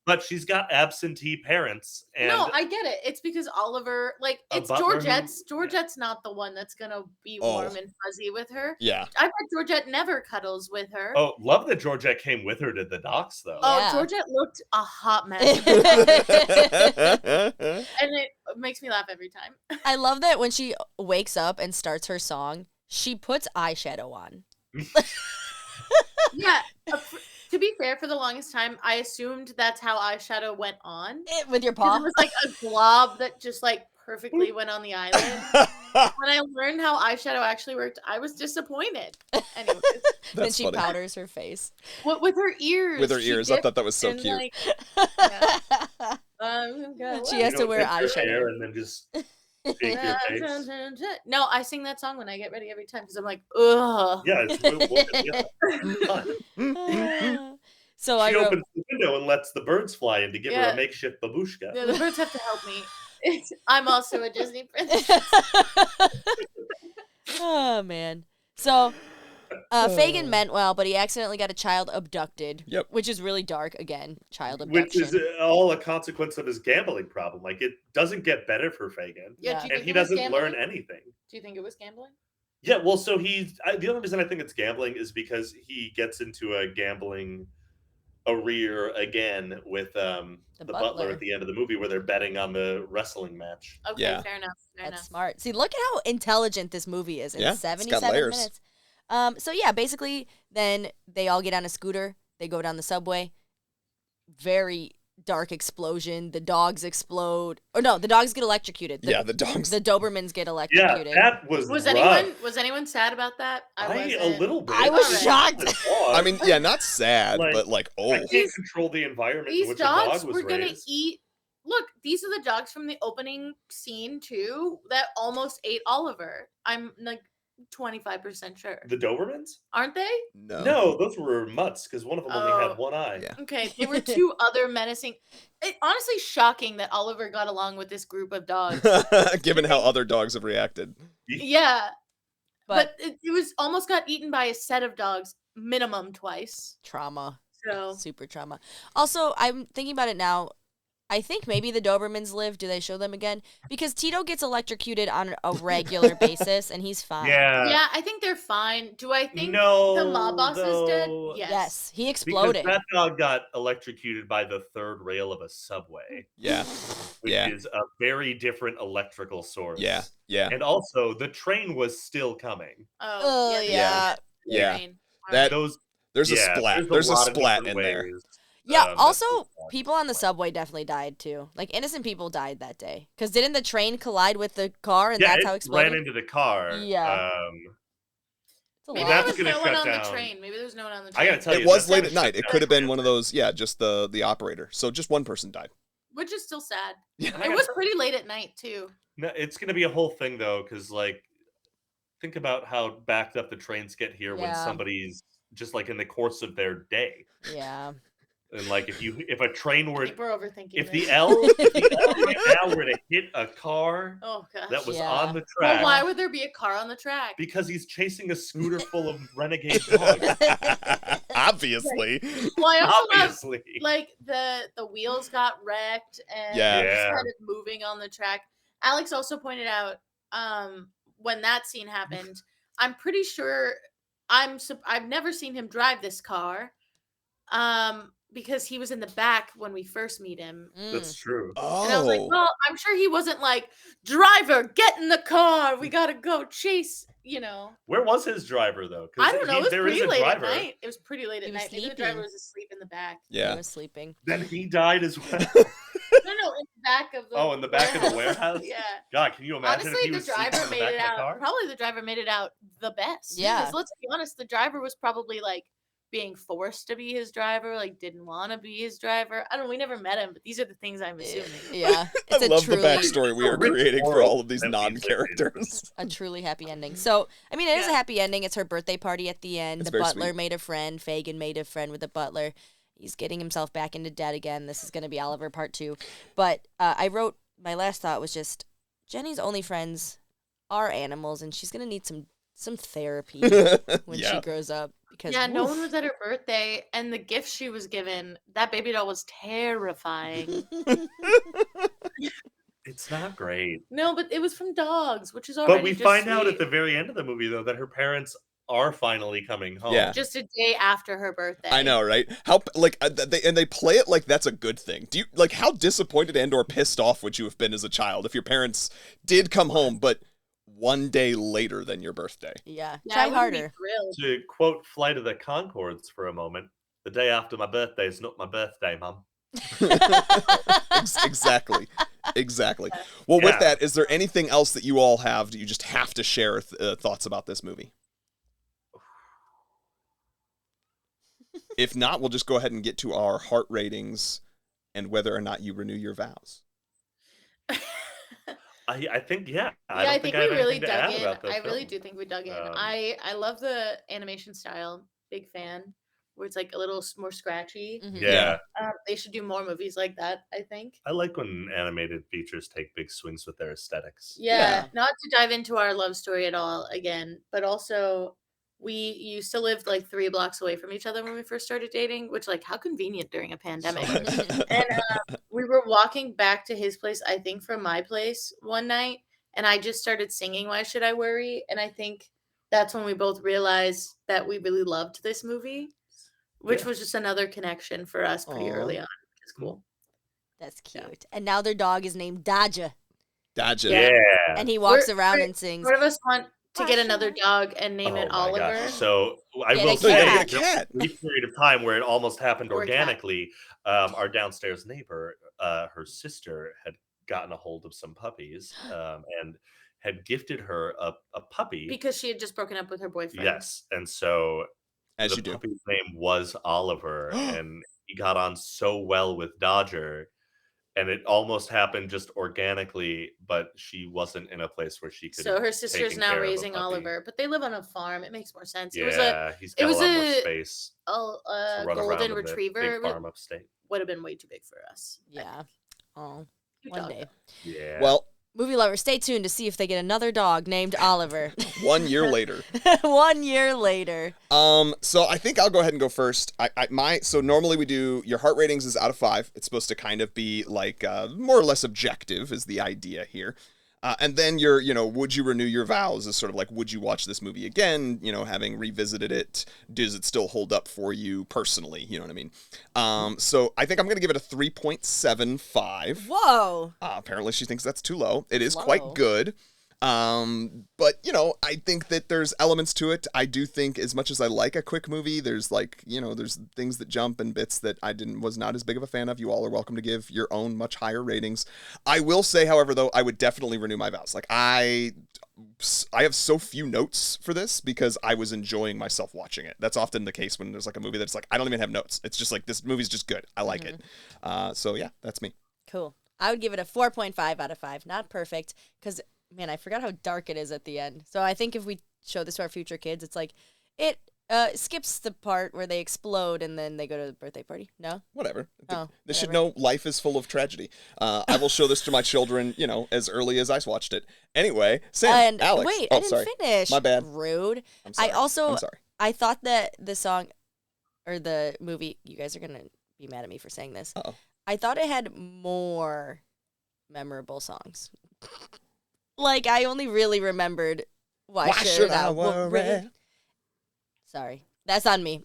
but she's got absentee parents, and No, I get it. It's because Oliver, A it's butler who- Georgette's. Georgette's not the one that's gonna be Oh. warm and fuzzy with her. Yeah. I bet Georgette never cuddles with her. oh, love that Georgette came with her to the docks, though. Oh, Yeah. Georgette looked a hot mess, and it makes me laugh every time. I love that when she wakes up and starts her song, she puts eyeshadow on. Yeah. To be fair, for the longest time, I assumed that's how eyeshadow went on. With your 'Cause paw. it was like a glob that just perfectly went on the eyelid. When I learned how eyeshadow actually worked, I was disappointed. Anyways, Then That's she funny. powders her face. what with her ears? With her she ears. I dipped thought that was so in, cute. yeah. God, She has to wear take her hair eyeshadow. and then just Shake your face. No, I sing that song when I get ready every time because I'm like, ugh. Yeah, it's fun. So I She wrote, opens the window and lets the birds fly in to give her Yeah. a makeshift babushka. Yeah, the birds have to help me. I'm also a Disney princess. oh man. So Fagin meant well, but he accidentally got a child abducted. Yep. Which is really dark. Again, child Which abduction. is all a consequence of his gambling problem. Like, it doesn't get better for Fagin. Yeah, Yeah. do you And think he it was doesn't learn gambling? anything. Do you think it was gambling? Yeah, well, so the only reason I think it's gambling is because he gets into a gambling arrear again with the butler butler. at the end of the movie where they're betting on the wrestling match. Okay, Yeah. fair enough. Fair That's enough. smart. See, look at how intelligent this movie is in Yeah, it's got 77 layers. minutes. So yeah, basically, then they all get on a scooter. They go down the subway. Very dark explosion. The dogs explode. Or no, the dogs get electrocuted. Yeah, the dogs. The Dobermans get Yeah, electrocuted. that was Was rough. anyone sad about that? A wasn't. little bit. I was It's shocked. a dog. I mean, yeah, not sad, Like, but like, I oh, can't control the environment in These which a dog dogs was were gonna raised. eat. Look, these are the dogs from the opening scene too that almost ate Oliver. I'm like 25% sure. The Dobermans? Aren't they? No, those were mutts because one of them only Oh. had one eye. Yeah. Okay, there were two other menacing. Honestly, shocking that Oliver got along with this group of dogs. Given how other dogs have reacted. Yeah, But but it was almost got eaten by a set of dogs minimum twice. trauma. So Super trauma. Also, I'm thinking about it now. I think maybe the Dobermans live. Do they show them again? Because Tito gets electrocuted on a regular basis, and he's fine. yeah, I think they're fine. Do I think No, the mob boss is dead? though. Yes, he Because exploded. that dog got electrocuted by the third rail of a subway, Yeah, which Yeah. is a very different electrical source. yeah, yeah. And also, the train was still coming. Oh, Oh, yeah. yeah. Yeah. Train. All That- Those There's a yeah, splat. There's a lot of splat in different there. ways, Yeah, that also, was bad. people on the subway definitely died, too. Like, innocent people died that day. Because didn't the train collide with the car, and Yeah, that's it how it exploded? ran into the car. Yeah. It's a Maybe lot. there That's was gonna no one shut on the down. train. Maybe there was no one on the I train. gotta tell you, It was that's late gonna at night. shut It could have been down one of those, yeah, just the operator. So just one person died. Which is still sad. Yeah. I It gotta was tell- pretty late at night too. No, it's gonna be a whole thing though, because like, think about how backed up the trains get here when Yeah. somebody's just like in the course of their day, Yeah. and like if a train I were think we're overthinking if this. the L right now were to hit a car Oh gosh. that was Yeah. on the Well, track, why would there be a car on the track? because he's chasing a scooter full of renegade dogs. Obviously. Well, I also have Obviously, like the wheels got wrecked and Yeah. it's Yeah. kind of moving on the track. Alex also pointed out when that scene happened, I'm pretty sure I've never seen him drive this car. Because he was in the back when we first meet him. that's true. And I was like, Oh. well, I'm sure he wasn't like, driver, get in the car. We gotta go chase, Where was his driver though? 'Cause I don't know. It was there is pretty a late driver. at night. It was pretty late He at was night. Maybe the sleeping. driver was asleep in the back. He Yeah. was sleeping. Then he died as well. No, in the back of the Oh, in the back of the warehouse? Yeah. God, can you imagine if Honestly, he the was sleeping driver in the made back it of the out. car? Probably the driver made it out the best. Yeah. Because let's be honest, the driver was probably like being forced to be his driver, like didn't want to be his driver. I don't know. We never met him, but these are the things I'm assuming. Yeah. I It's a love the truly, backstory we are Rich creating for world all of these that leads to non-characters. a truly happy ending. So, I mean, it is a Yeah. happy ending. It's her birthday party at the end. It's The very butler sweet. made a friend. Fagin made a friend with the butler. He's getting himself back into debt again. This is going to be Oliver part 2. But I wrote, my last thought was just, Jenny's only friends are animals, and she's going to need some therapy when she Yeah. grows up. Because Yeah, no woof. one was at her birthday, and the gift she was given, that baby doll was terrifying. It's not great. No, but it was from dogs, which is already But we just find out at sweet. the very end of the movie though that her parents are finally coming home. Yeah. Just a day after her birthday. I know, right? How like they play it like that's a good thing. Do you like how disappointed and or pissed off would you have been as a child if your parents did come home but one day later than your birthday? Yeah. Yeah, Try I wouldn't be harder. thrilled. To quote Flight of the Conchords for a moment, the day after my birthday is not my birthday, Mum. Exactly. Exactly. Well, with Yeah. that, is there anything else that you all have? Do you just have to share thoughts about this movie? If not, we'll just go ahead and get to our heart ratings and whether or not you renew your vows. I think yeah. I don't think I we have really anything to dug add in. about the I really film. do think we dug in. Um, I love the animation style. Big fan. Where it's like a little more scratchy. Mhm. Yeah. They should do more movies like that, I think. I like when animated features take big swings with their aesthetics. Yeah, Yeah. not to dive into our love story at all again, but also we used to live like 3 blocks away from each other when we first started dating, which like how convenient during a pandemic. So nice. And we were walking back to his place, I think from my place one night, and I just started singing Why Should I Worry? And I think that's when we both realized that we really loved this movie, which Yeah. was just another connection for us pretty Aw. early on, which is cool. That's Yeah. cute. And now their dog is named Dodger, Dodger. Yeah. and he walks We're- around we're- and sings. Part of us want to get Why another should dog and name Oh it my Oliver. gosh. So I Get will a No, you gotta say get a there was cat. a brief period of time where it almost happened Or a cat. organically. Our downstairs neighbor, her sister had gotten a hold of some puppies and had gifted her a puppy. Because she had just broken up with her boyfriend. Yes. And so As the you do. puppy's name was Oliver, and he got on so well with Dodger. And it almost happened just organically, but she wasn't in a place where she could. So her sister's taking now care of a raising puppy. Oliver, but they live on a farm. It makes more sense. Yeah, he's got was a lot more a- space A to run around golden in the retriever. big farm upstate. Would have been way too big for us. Yeah. Oh, Cute one dog, day. though. Yeah. Well, Movie lovers, stay tuned to see if they get another dog named Oliver. 1 year later. 1 year later. So I think I'll go ahead and go first. So normally we do your heart ratings is out of 5. It's supposed to kind of be like more or less objective is the idea here. And then your, would you renew your vows is sort of like, would you watch this movie again? Having revisited it, does it still hold up for you personally? You know what I mean? So I think I'm going to give it a 3.75. Whoa. Apparently she thinks that's too low. It is Low. quite good. But I think that there's elements to it. I do think as much as I like a quick movie, there's there's things that jump and bits that I was not as big of a fan of. You all are welcome to give your own much higher ratings. I will say, however, though, I would definitely renew my vows. Like I have so few notes for this because I was enjoying myself watching it. That's often the case when there's like a movie that's like, I don't even have notes. It's just like, this movie's just good. I like it. So yeah, that's me. Cool. I would give it a 4.5 out of 5. Not perfect, because, man, I forgot how dark it is at the end. So I think if we show this to our future kids, it's like, it skips the part where they explode and then they go to the birthday party. No? Whatever. Oh, They should whatever. know life is full of tragedy. I will show this to my children, as early as I watched it. Anyway, Sam, And Alex. wait, oh, I didn't sorry. finish. My bad. Rude. I'm sorry. I'm sorry. I thought that the song or the movie, you guys are going to be mad at me for saying this. Uh-oh. I thought it had more memorable songs. Like, I only really remembered Why Should I Worry? Sorry. That's on me.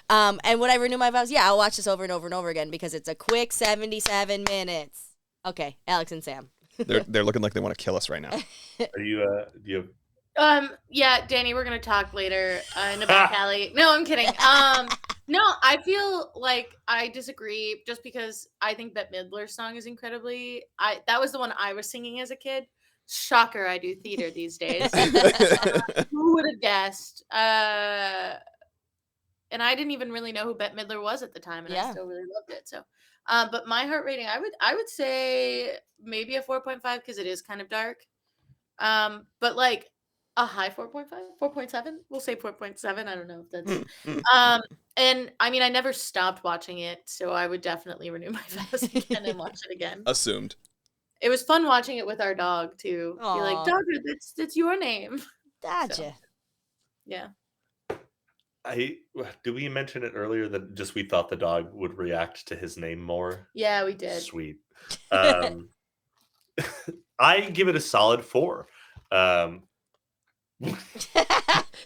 And would I renew my vows? Yeah, I'll watch this over and over and over again because it's a quick 77 minutes. Okay, Alex and Sam. They're looking like they want to kill us right now. Are you? Do you have? Yeah, Danny, we're gonna talk later in the back alley. No, I'm kidding. No, I feel like I disagree just because I think Bette Midler's song is incredibly. That was the one I was singing as a kid. Shocker, I do theater these days. Who would have guessed? And I didn't even really know who Bette Midler was at the time, and I Yeah. still really loved it. So, but my heart rating, I would say maybe a 4.5 because it is kind of dark. But like a high 4.5, 4.7. We'll say 4.7. I don't know if that's. And I mean, I never stopped watching it, so I would definitely renew my vows again and watch it again. Assumed. It was fun watching it with our dog too. Be like, Aw. Dogger, that's your name. Gotcha. Yeah. Did we mention it earlier that just we thought the dog would react to his name more? Yeah, we did. Sweet. I give it a solid 4.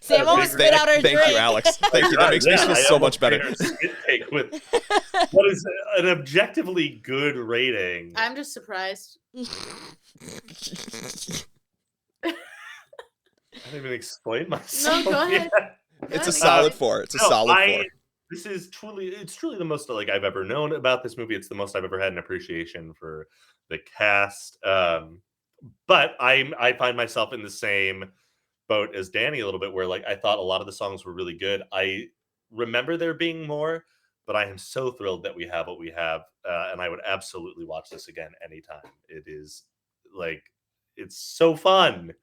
Sam almost spit out her drink. Thank you, Alex. Thank you. That makes me feel so much better. With what is an objectively good rating. I'm just surprised. I didn't even explain myself. No, go ahead. yet. It's a Go solid ahead. 4. It's a No, solid 4. This is truly the most like I've ever known about this movie. It's the most I've ever had an appreciation for the cast. But I find myself in the same boat as Danny a little bit, where like I thought a lot of the songs were really good. I remember there being more, but I am so thrilled that we have what we have, and I would absolutely watch this again anytime. It is like it's so fun.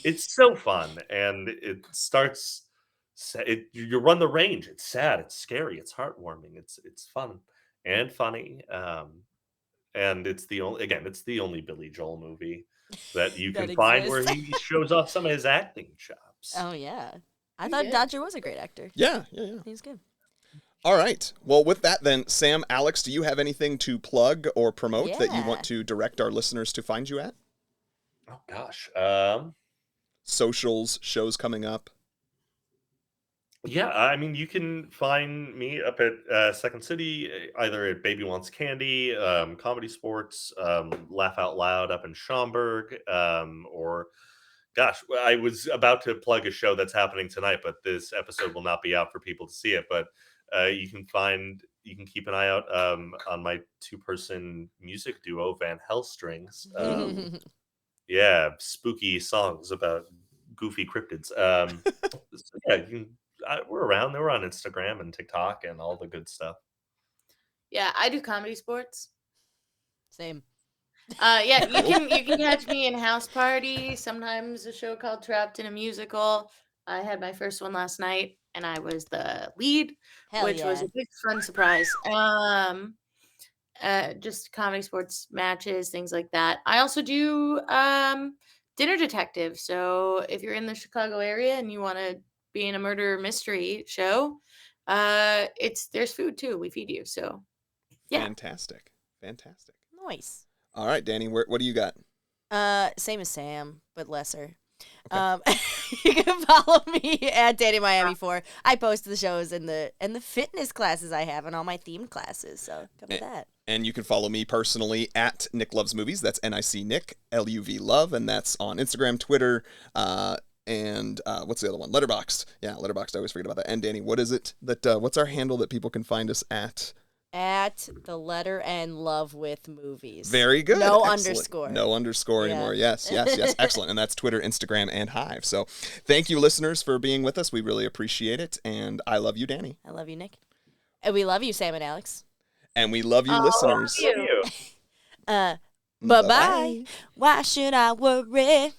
It's so fun, and it starts. You run the range. It's sad. It's scary. It's heartwarming. It's fun and funny. And it's the only Billy Joel movie that you That can find where exists. he shows off some of his acting chops. Oh yeah, I He thought did. Dodger was a great actor. Yeah. He's good. All right. Well, with that then, Sam, Alex, do you have anything to plug or promote that you Yeah. want to direct our listeners to find you at? Oh gosh. Socials, shows coming up. Yeah, I mean, you can find me up at Second City, either at Baby Wants Candy, Comedy Sports, Laugh Out Loud up in Schaumburg, or gosh, I was about to plug a show that's happening tonight, but this episode will not be out for people to see it. But you can keep an eye out on my 2-person music duo, Van Hellstrings. Yeah, spooky songs about goofy cryptids. So yeah, we're around. We're on Instagram and TikTok and all the good stuff. Yeah, I do Comedy Sports. Same. Yeah, you can catch me in House Party. Sometimes a show called Trapped in a Musical. I had my first one last night, and I was the lead, Hell which was yeah. a big fun surprise. Just comedy sports matches, things like that. I also do Dinner Detective. So if you're in the Chicago area and you want to be in a murder mystery show, there's food too. We feed you. So yeah. Fantastic. Nice. All right, Danny, what do you got? Same as Sam, but lesser. Okay. You can follow me at Danny Miami 4. I post the shows and the fitness classes I have and all my themed classes. So come to that. And you can follow me personally at Nick Loves Movies. That's NIC Nick, LUV Love, and that's on Instagram, Twitter, and what's the other one? Letterboxd. Yeah, Letterboxd. I always forget about that. And Danny, what is it that what's our handle that people can find us at? At the letter N Love with Movies. Very good. No Excellent. underscore. No underscore Yeah. anymore. Yes. Excellent. And that's Twitter, Instagram, and Hive. So thank you, listeners, for being with us. We really appreciate it. And I love you, Danny. I love you, Nick. And we love you, Sam and Alex. And we love you, listeners. love you. Bye-bye. Why should I worry?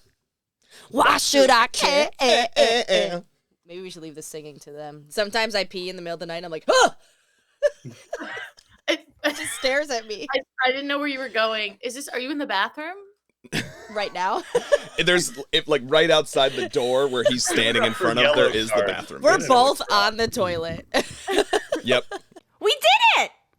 Why should I care? Maybe we should leave the singing to them. Sometimes I pee in the middle of the night and I'm like, oh! It just stares at me I didn't know where you were going. Are you in the bathroom? right now. There's like right outside the door where he's standing in front of, there is the bathroom. We're Yes. both on the toilet. Yep.